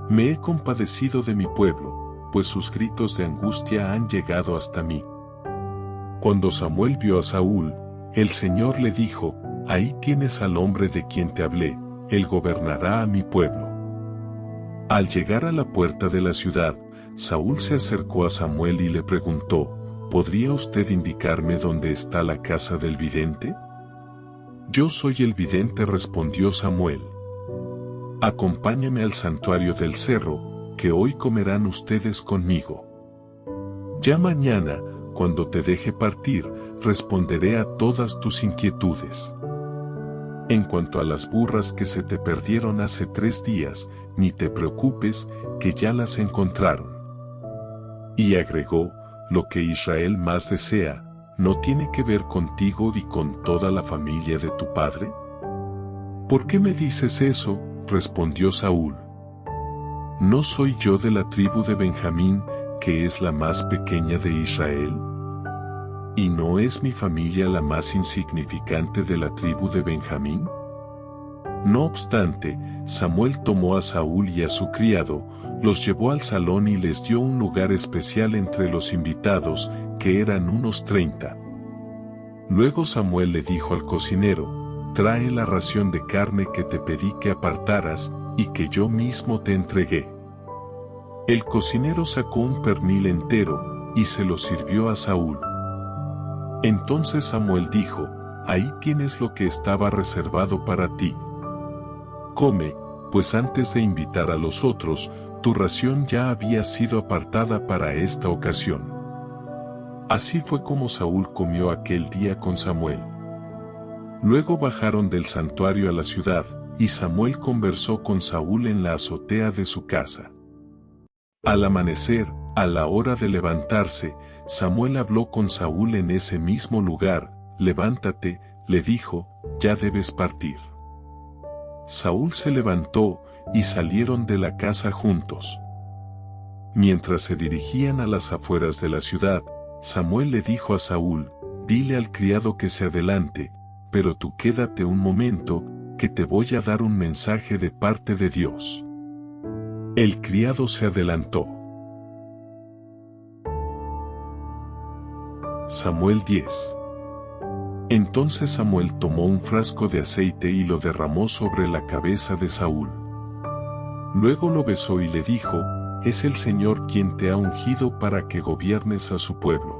Me he compadecido de mi pueblo, pues sus gritos de angustia han llegado hasta mí. Cuando Samuel vio a Saúl, el Señor le dijo: ahí tienes al hombre de quien te hablé, él gobernará a mi pueblo. Al llegar a la puerta de la ciudad, Saúl se acercó a Samuel y le preguntó: ¿podría usted indicarme dónde está la casa del vidente? Yo soy el vidente, respondió Samuel. Acompáñame al santuario del cerro, que hoy comerán ustedes conmigo. Ya mañana, cuando te deje partir, responderé a todas tus inquietudes. En cuanto a las burras que se te perdieron hace 3 días, ni te preocupes, que ya las encontraron. Y agregó: lo que Israel más desea, ¿no tiene que ver contigo y con toda la familia de tu padre? ¿Por qué me dices eso?, respondió Saúl. ¿No soy yo de la tribu de Benjamín, que es la más pequeña de Israel? ¿Y no es mi familia la más insignificante de la tribu de Benjamín? No obstante, Samuel tomó a Saúl y a su criado, los llevó al salón y les dio un lugar especial entre los invitados, que eran unos 30. Luego Samuel le dijo al cocinero: trae la ración de carne que te pedí que apartaras, y que yo mismo te entregué. El cocinero sacó un pernil entero, y se lo sirvió a Saúl. Entonces Samuel dijo: ahí tienes lo que estaba reservado para ti. Come, pues antes de invitar a los otros, tu ración ya había sido apartada para esta ocasión. Así fue como Saúl comió aquel día con Samuel. Luego bajaron del santuario a la ciudad, y Samuel conversó con Saúl en la azotea de su casa. Al amanecer, a la hora de levantarse, Samuel habló con Saúl en ese mismo lugar. Levántate, le dijo, ya debes partir. Saúl se levantó, y salieron de la casa juntos. Mientras se dirigían a las afueras de la ciudad, Samuel le dijo a Saúl: dile al criado que se adelante, pero tú quédate un momento, que te voy a dar un mensaje de parte de Dios. El criado se adelantó. Samuel 10. Entonces Samuel tomó un frasco de aceite y lo derramó sobre la cabeza de Saúl. Luego lo besó y le dijo: es el Señor quien te ha ungido para que gobiernes a su pueblo.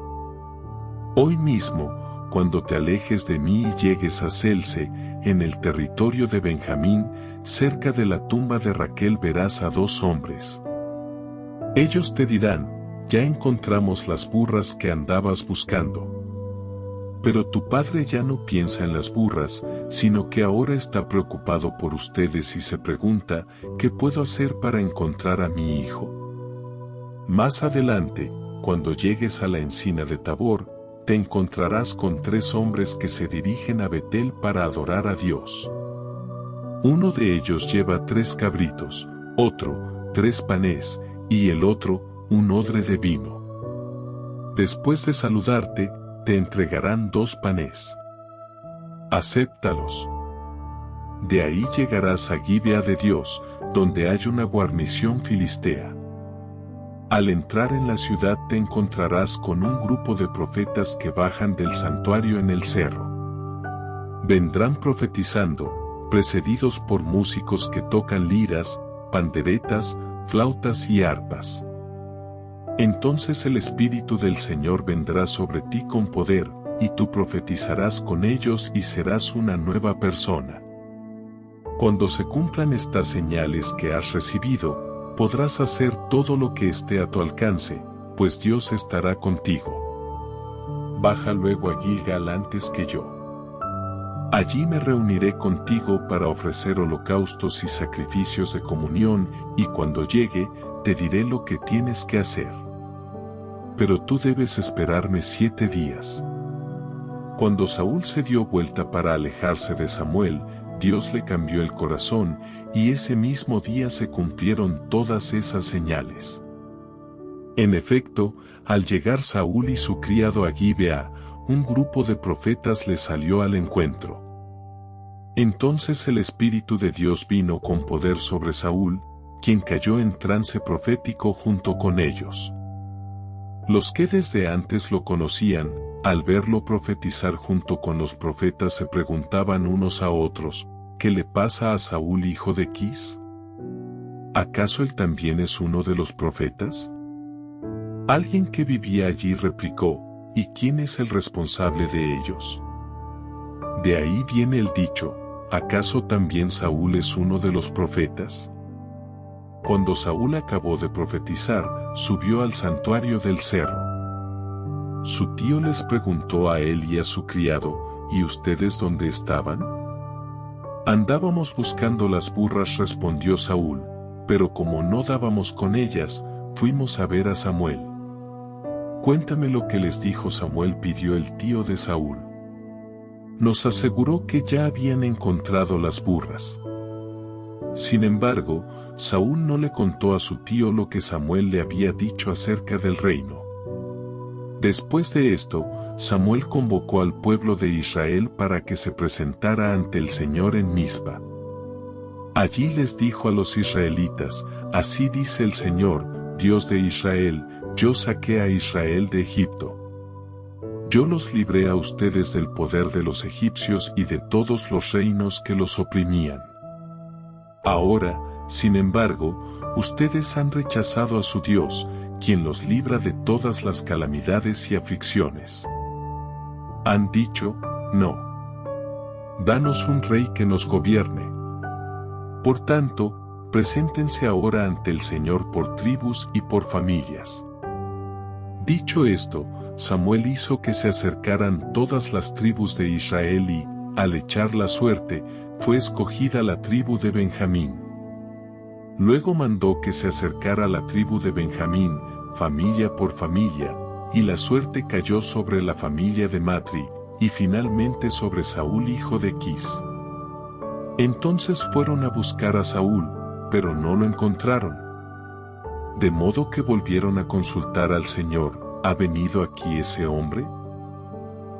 Hoy mismo, cuando te alejes de mí y llegues a Celse, en el territorio de Benjamín, cerca de la tumba de Raquel, verás a 2 hombres. Ellos te dirán: ya encontramos las burras que andabas buscando. Pero tu padre ya no piensa en las burras, sino que ahora está preocupado por ustedes y se pregunta: ¿qué puedo hacer para encontrar a mi hijo? Más adelante, cuando llegues a la encina de Tabor, te encontrarás con 3 hombres que se dirigen a Betel para adorar a Dios. Uno de ellos lleva 3 cabritos, otro, 3 panes, y el otro, un odre de vino. Después de saludarte, te entregarán 2 panes. Acéptalos. De ahí llegarás a Gibea de Dios, donde hay una guarnición filistea. Al entrar en la ciudad te encontrarás con un grupo de profetas que bajan del santuario en el cerro. Vendrán profetizando, precedidos por músicos que tocan liras, panderetas, flautas y arpas. Entonces el Espíritu del Señor vendrá sobre ti con poder, y tú profetizarás con ellos y serás una nueva persona. Cuando se cumplan estas señales que has recibido, podrás hacer todo lo que esté a tu alcance, pues Dios estará contigo. Baja luego a Gilgal antes que yo. Allí me reuniré contigo para ofrecer holocaustos y sacrificios de comunión, y cuando llegue, te diré lo que tienes que hacer. Pero tú debes esperarme 7 días. Cuando Saúl se dio vuelta para alejarse de Samuel, Dios le cambió el corazón, y ese mismo día se cumplieron todas esas señales. En efecto, al llegar Saúl y su criado a Gibea, un grupo de profetas le salió al encuentro. Entonces el Espíritu de Dios vino con poder sobre Saúl, quien cayó en trance profético junto con ellos. Los que desde antes lo conocían, al verlo profetizar junto con los profetas se preguntaban unos a otros, ¿qué le pasa a Saúl hijo de Quis? ¿Acaso él también es uno de los profetas? Alguien que vivía allí replicó, ¿y quién es el responsable de ellos? De ahí viene el dicho, ¿acaso también Saúl es uno de los profetas? Cuando Saúl acabó de profetizar, subió al santuario del cerro. Su tío les preguntó a él y a su criado, ¿y ustedes dónde estaban? Andábamos buscando las burras, respondió Saúl, pero como no dábamos con ellas, fuimos a ver a Samuel. Cuéntame lo que les dijo Samuel, pidió el tío de Saúl. Nos aseguró que ya habían encontrado las burras. Sin embargo, Saúl no le contó a su tío lo que Samuel le había dicho acerca del reino. Después de esto, Samuel convocó al pueblo de Israel para que se presentara ante el Señor en Mizpa. Allí les dijo a los israelitas, así dice el Señor, Dios de Israel, yo saqué a Israel de Egipto. Yo los libré a ustedes del poder de los egipcios y de todos los reinos que los oprimían. Ahora, sin embargo, ustedes han rechazado a su Dios, quien los libra de todas las calamidades y aflicciones. Han dicho, no. Danos un rey que nos gobierne. Por tanto, preséntense ahora ante el Señor por tribus y por familias. Dicho esto, Samuel hizo que se acercaran todas las tribus de Israel y, al echar la suerte, fue escogida la tribu de Benjamín. Luego mandó que se acercara la tribu de Benjamín, familia por familia, y la suerte cayó sobre la familia de Matri, y finalmente sobre Saúl hijo de Quis. Entonces fueron a buscar a Saúl, pero no lo encontraron. De modo que volvieron a consultar al Señor, ¿ha venido aquí ese hombre?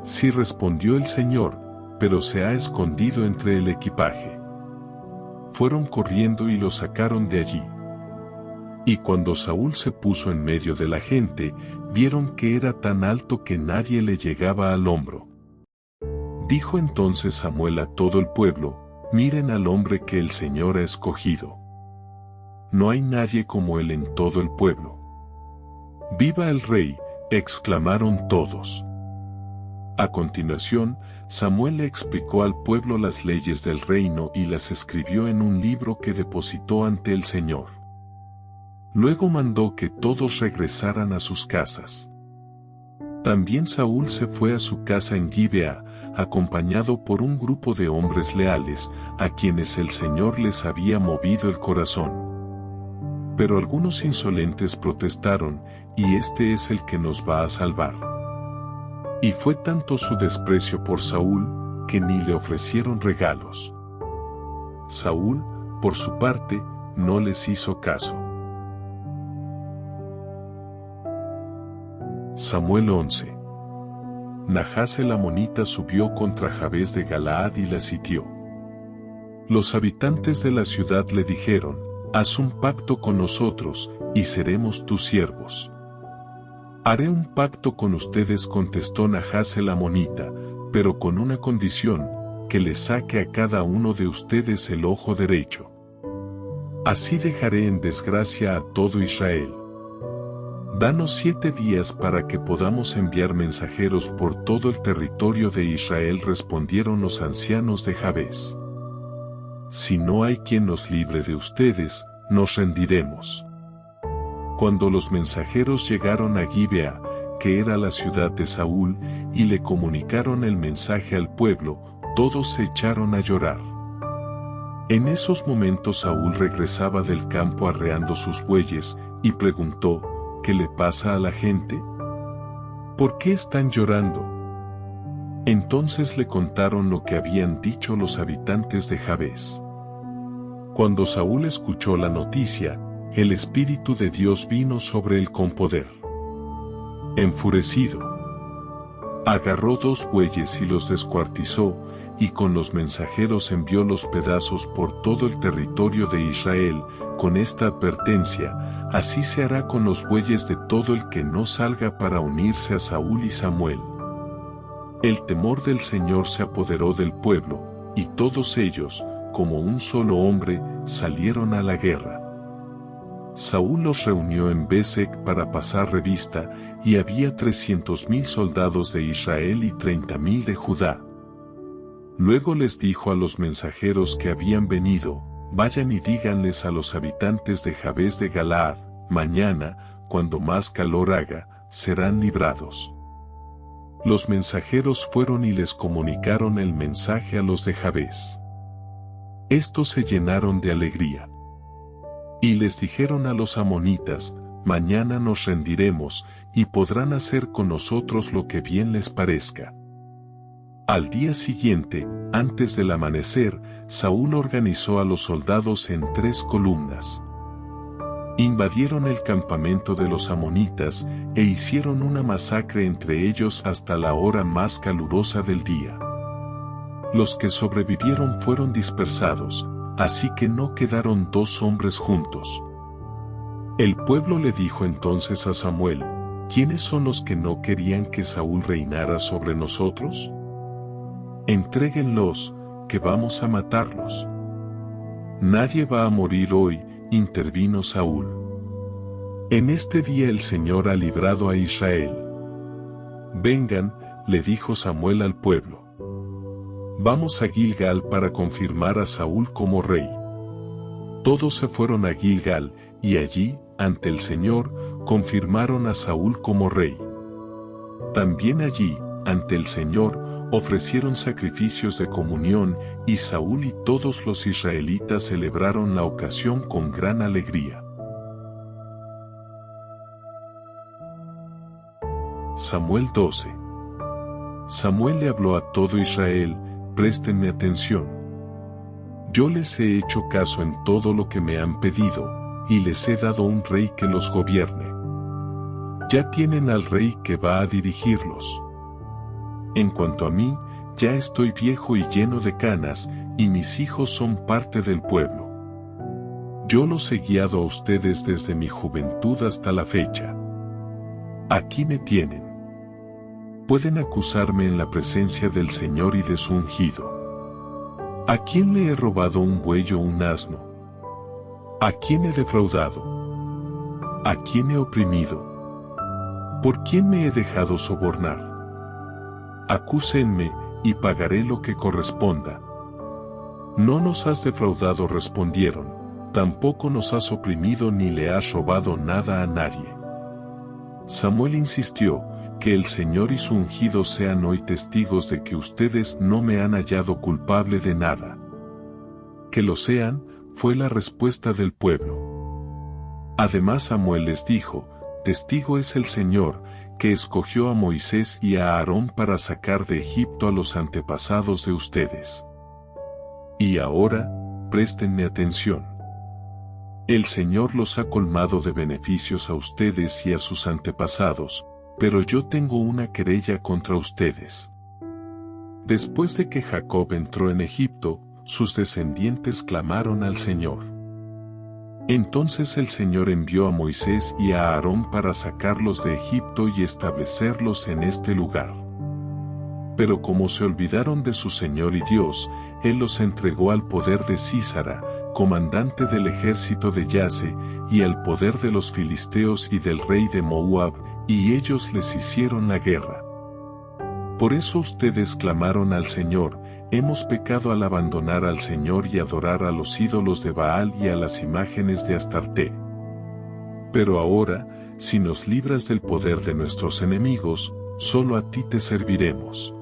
Sí, respondió el Señor, pero se ha escondido entre el equipaje. Fueron corriendo y lo sacaron de allí. Y cuando Saúl se puso en medio de la gente, vieron que era tan alto que nadie le llegaba al hombro. Dijo entonces Samuel a todo el pueblo, miren al hombre que el Señor ha escogido. No hay nadie como él en todo el pueblo. ¡Viva el rey!, exclamaron todos. A continuación, Samuel le explicó al pueblo las leyes del reino y las escribió en un libro que depositó ante el Señor. Luego mandó que todos regresaran a sus casas. También Saúl se fue a su casa en Gibea, acompañado por un grupo de hombres leales, a quienes el Señor les había movido el corazón. Pero algunos insolentes protestaron, y este es el que nos va a salvar. Y fue tanto su desprecio por Saúl, que ni le ofrecieron regalos. Saúl, por su parte, no les hizo caso. Samuel 11. Nahas el amonita subió contra Jabes de Galaad y la sitió. Los habitantes de la ciudad le dijeron, haz un pacto con nosotros, y seremos tus siervos. Haré un pacto con ustedes, contestó Nahas el amonita, pero con una condición, que le saque a cada uno de ustedes el ojo derecho. Así dejaré en desgracia a todo Israel. Danos 7 días para que podamos enviar mensajeros por todo el territorio de Israel, respondieron los ancianos de Jabes. Si no hay quien nos libre de ustedes, nos rendiremos. Cuando los mensajeros llegaron a Gibea, que era la ciudad de Saúl, y le comunicaron el mensaje al pueblo, todos se echaron a llorar. En esos momentos Saúl regresaba del campo arreando sus bueyes, y preguntó, ¿qué le pasa a la gente? ¿Por qué están llorando? Entonces le contaron lo que habían dicho los habitantes de Jabes. Cuando Saúl escuchó la noticia, el Espíritu de Dios vino sobre él con poder. Enfurecido, Agarró 2 bueyes y los descuartizó, y con los mensajeros envió los pedazos por todo el territorio de Israel, con esta advertencia: así se hará con los bueyes de todo el que no salga para unirse a Saúl y Samuel. El temor del Señor se apoderó del pueblo, y todos ellos, como un solo hombre, salieron a la guerra. Saúl los reunió en Besek para pasar revista, y había 300,000 soldados de Israel y 30,000 de Judá. Luego les dijo a los mensajeros que habían venido: vayan y díganles a los habitantes de Jabes de Galaad: mañana, cuando más calor haga, serán librados. Los mensajeros fueron y les comunicaron el mensaje a los de Jabes. Estos se llenaron de alegría. Y les dijeron a los amonitas: mañana nos rendiremos, y podrán hacer con nosotros lo que bien les parezca. Al día siguiente, antes del amanecer, Saúl organizó a los soldados en 3 columnas. Invadieron el campamento de los amonitas, e hicieron una masacre entre ellos hasta la hora más calurosa del día. Los que sobrevivieron fueron dispersados, así que no quedaron 2 hombres juntos. El pueblo le dijo entonces a Samuel: ¿quiénes son los que no querían que Saúl reinara sobre nosotros? Entréguenlos, que vamos a matarlos. Nadie va a morir hoy, intervino Saúl. En este día el Señor ha librado a Israel. Vengan, le dijo Samuel al pueblo. Vamos a Gilgal para confirmar a Saúl como rey. Todos se fueron a Gilgal, y allí, ante el Señor, confirmaron a Saúl como rey. También allí, ante el Señor, ofrecieron sacrificios de comunión, y Saúl y todos los israelitas celebraron la ocasión con gran alegría. Samuel 12. Samuel le habló a todo Israel: préstenme atención. Yo les he hecho caso en todo lo que me han pedido, y les he dado un rey que los gobierne. Ya tienen al rey que va a dirigirlos. En cuanto a mí, ya estoy viejo y lleno de canas, y mis hijos son parte del pueblo. Yo los he guiado a ustedes desde mi juventud hasta la fecha. Aquí me tienen. Pueden acusarme en la presencia del Señor y de su ungido. ¿A quién le he robado un buey o un asno? ¿A quién he defraudado? ¿A quién he oprimido? ¿Por quién me he dejado sobornar? Acúsenme, y pagaré lo que corresponda. No nos has defraudado, respondieron, tampoco nos has oprimido ni le has robado nada a nadie. Samuel insistió: que el Señor y su ungido sean hoy testigos de que ustedes no me han hallado culpable de nada. Que lo sean, fue la respuesta del pueblo. Además Samuel les dijo: testigo es el Señor, que escogió a Moisés y a Aarón para sacar de Egipto a los antepasados de ustedes. Y ahora, préstenme atención. El Señor los ha colmado de beneficios a ustedes y a sus antepasados, pero yo tengo una querella contra ustedes. Después de que Jacob entró en Egipto, sus descendientes clamaron al Señor. Entonces el Señor envió a Moisés y a Aarón para sacarlos de Egipto y establecerlos en este lugar. Pero como se olvidaron de su Señor y Dios, Él los entregó al poder de Sísara, comandante del ejército de Yase, y al poder de los filisteos y del rey de Moab, y ellos les hicieron la guerra. Por eso ustedes clamaron al Señor: hemos pecado al abandonar al Señor y adorar a los ídolos de Baal y a las imágenes de Astarte. Pero ahora, si nos libras del poder de nuestros enemigos, solo a ti te serviremos.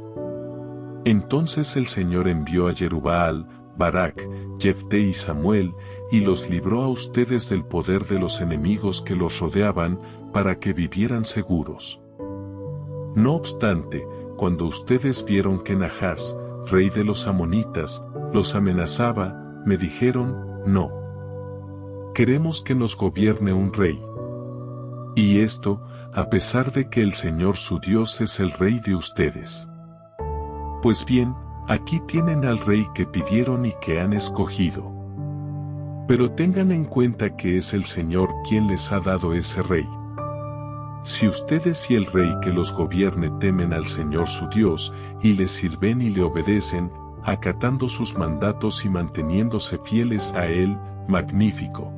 Entonces el Señor envió a Jerubbaal, Barak, Jefté y Samuel, y los libró a ustedes del poder de los enemigos que los rodeaban, para que vivieran seguros. No obstante, cuando ustedes vieron que Nahás, rey de los amonitas, los amenazaba, me dijeron: no. Queremos que nos gobierne un rey. Y esto, a pesar de que el Señor su Dios es el Rey de ustedes. Pues bien, aquí tienen al Rey que pidieron y que han escogido. Pero tengan en cuenta que es el Señor quien les ha dado ese Rey. Si ustedes y el Rey que los gobierne temen al Señor su Dios, y le sirven y le obedecen, acatando sus mandatos y manteniéndose fieles a Él, magnífico.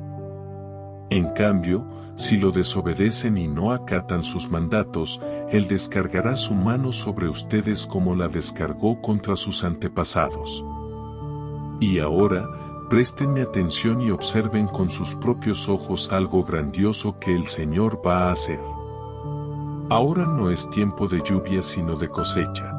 En cambio, si lo desobedecen y no acatan sus mandatos, Él descargará su mano sobre ustedes como la descargó contra sus antepasados. Y ahora, préstenme atención y observen con sus propios ojos algo grandioso que el Señor va a hacer. Ahora no es tiempo de lluvia sino de cosecha.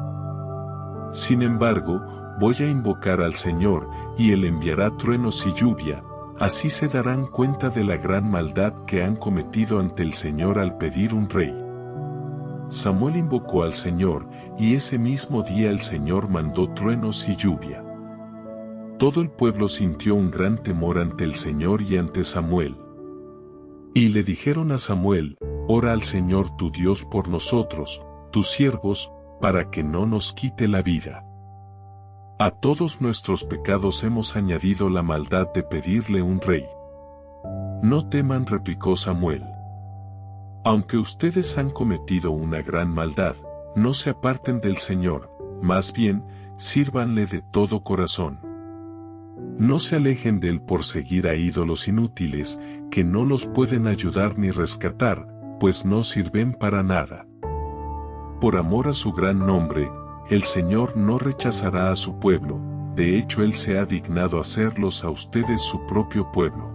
Sin embargo, voy a invocar al Señor, y Él enviará truenos y lluvia, así se darán cuenta de la gran maldad que han cometido ante el Señor al pedir un rey. Samuel invocó al Señor, y ese mismo día el Señor mandó truenos y lluvia. Todo el pueblo sintió un gran temor ante el Señor y ante Samuel. Y le dijeron a Samuel: ora al Señor tu Dios por nosotros, tus siervos, para que no nos quite la vida. A todos nuestros pecados hemos añadido la maldad de pedirle un rey. No teman, replicó Samuel. Aunque ustedes han cometido una gran maldad, no se aparten del Señor, más bien, sírvanle de todo corazón. No se alejen de Él por seguir a ídolos inútiles, que no los pueden ayudar ni rescatar, pues no sirven para nada. Por amor a su gran nombre, el Señor no rechazará a su pueblo, de hecho Él se ha dignado hacerlos a ustedes su propio pueblo.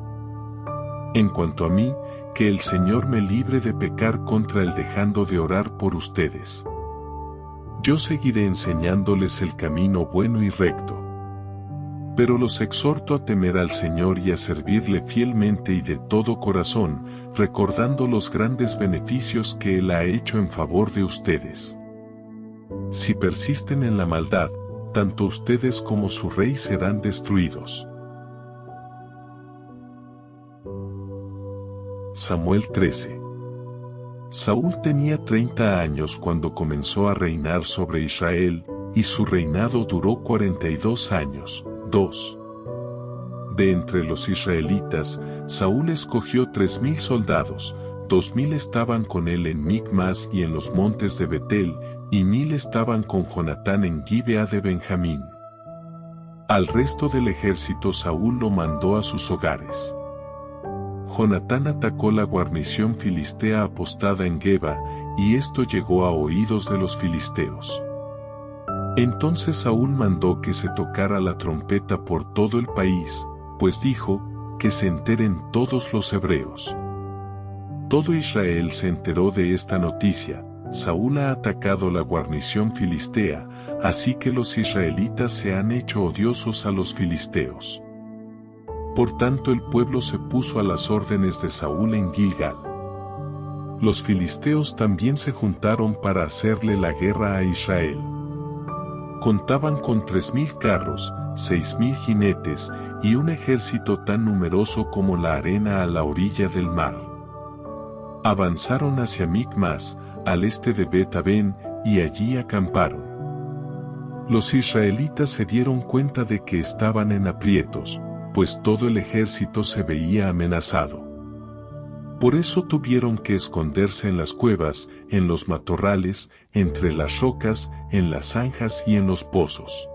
En cuanto a mí, que el Señor me libre de pecar contra Él dejando de orar por ustedes. Yo seguiré enseñándoles el camino bueno y recto. Pero los exhorto a temer al Señor y a servirle fielmente y de todo corazón, recordando los grandes beneficios que Él ha hecho en favor de ustedes. Si persisten en la maldad, tanto ustedes como su rey serán destruidos. Samuel 13. Saúl tenía 30 años cuando comenzó a reinar sobre Israel, y su reinado duró 42 años. 2. De entre los israelitas, Saúl escogió 3,000 soldados, 2,000 estaban con él en Micmas y en los montes de Betel, y 1,000 estaban con Jonatán en Gibea de Benjamín. Al resto del ejército Saúl lo mandó a sus hogares. Jonatán atacó la guarnición filistea apostada en Geba, y esto llegó a oídos de los filisteos. Entonces Saúl mandó que se tocara la trompeta por todo el país, pues dijo, que se enteren todos los hebreos. Todo Israel se enteró de esta noticia: Saúl ha atacado la guarnición filistea, así que los israelitas se han hecho odiosos a los filisteos. Por tanto el pueblo se puso a las órdenes de Saúl en Gilgal. Los filisteos también se juntaron para hacerle la guerra a Israel. Contaban con 3,000 carros, 6,000 jinetes, y un ejército tan numeroso como la arena a la orilla del mar. Avanzaron hacia Micmas, al este de Bet-Aven, y allí acamparon. Los israelitas se dieron cuenta de que estaban en aprietos, pues todo el ejército se veía amenazado. Por eso tuvieron que esconderse en las cuevas, en los matorrales, entre las rocas, en las zanjas y en los pozos.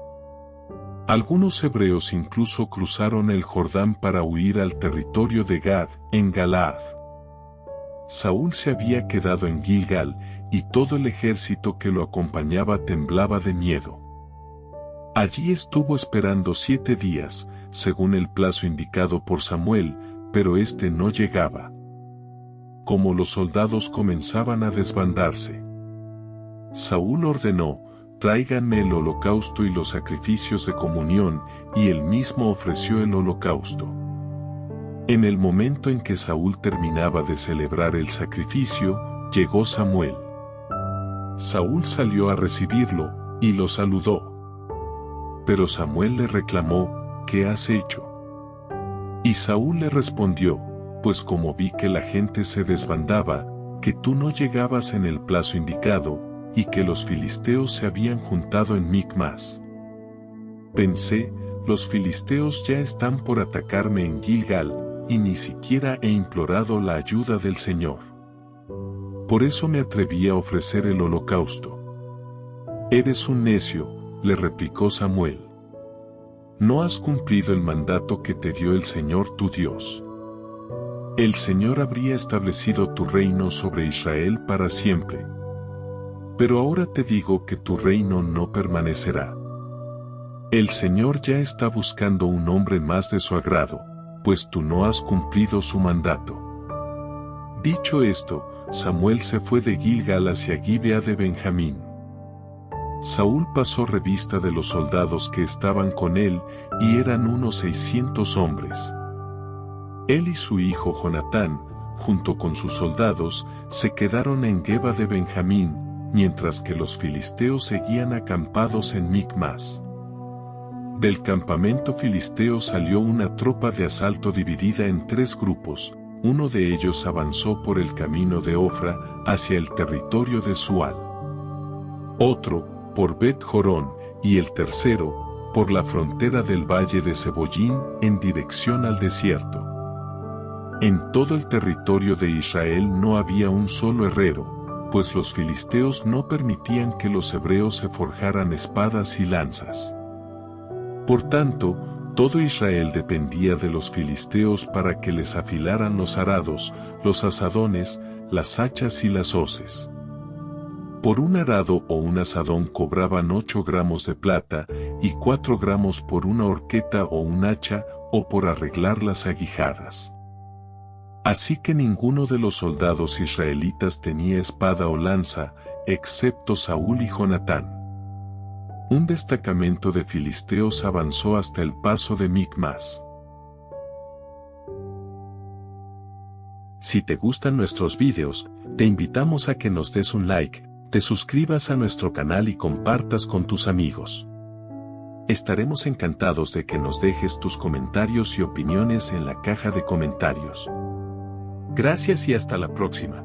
Algunos hebreos incluso cruzaron el Jordán para huir al territorio de Gad, en Galaad. Saúl se había quedado en Gilgal, y todo el ejército que lo acompañaba temblaba de miedo. Allí estuvo esperando 7 días, según el plazo indicado por Samuel, pero este no llegaba. Como los soldados comenzaban a desbandarse, Saúl ordenó: tráiganme el holocausto y los sacrificios de comunión, y él mismo ofreció el holocausto. En el momento en que Saúl terminaba de celebrar el sacrificio, llegó Samuel. Saúl salió a recibirlo, y lo saludó. Pero Samuel le reclamó: ¿qué has hecho? Y Saúl le respondió: pues como vi que la gente se desbandaba, que tú no llegabas en el plazo indicado, y que los filisteos se habían juntado en Micmas. Pensé, los filisteos ya están por atacarme en Gilgal, y ni siquiera he implorado la ayuda del Señor. Por eso me atreví a ofrecer el holocausto. Eres un necio, le replicó Samuel. No has cumplido el mandato que te dio el Señor tu Dios. El Señor habría establecido tu reino sobre Israel para siempre. Pero ahora te digo que tu reino no permanecerá. El Señor ya está buscando un hombre más de su agrado, pues tú no has cumplido su mandato. Dicho esto, Samuel se fue de Gilgal hacia Gibea de Benjamín. Saúl pasó revista de los soldados que estaban con él, y eran unos 600 hombres. Él y su hijo Jonatán, junto con sus soldados, se quedaron en Geba de Benjamín, mientras que los filisteos seguían acampados en Micmas. Del campamento filisteo salió una tropa de asalto dividida en 3 grupos. Uno de ellos avanzó por el camino de Ofra hacia el territorio de Sual. Otro, por Bet Jorón, y el tercero, por la frontera del valle de Sebollín en dirección al desierto. En todo el territorio de Israel no había un solo herrero, pues los filisteos no permitían que los hebreos se forjaran espadas y lanzas. Por tanto, todo Israel dependía de los filisteos para que les afilaran los arados, los azadones, las hachas y las hoces. Por un arado o un azadón cobraban 8 gramos de plata, y 4 gramos por una horqueta o un hacha, o por arreglar las aguijadas. Así que ninguno de los soldados israelitas tenía espada o lanza, excepto Saúl y Jonatán. Un destacamento de filisteos avanzó hasta el paso de Micmas. Si te gustan nuestros vídeos, te invitamos a que nos des un like, te suscribas a nuestro canal y compartas con tus amigos. Estaremos encantados de que nos dejes tus comentarios y opiniones en la caja de comentarios. Gracias y hasta la próxima.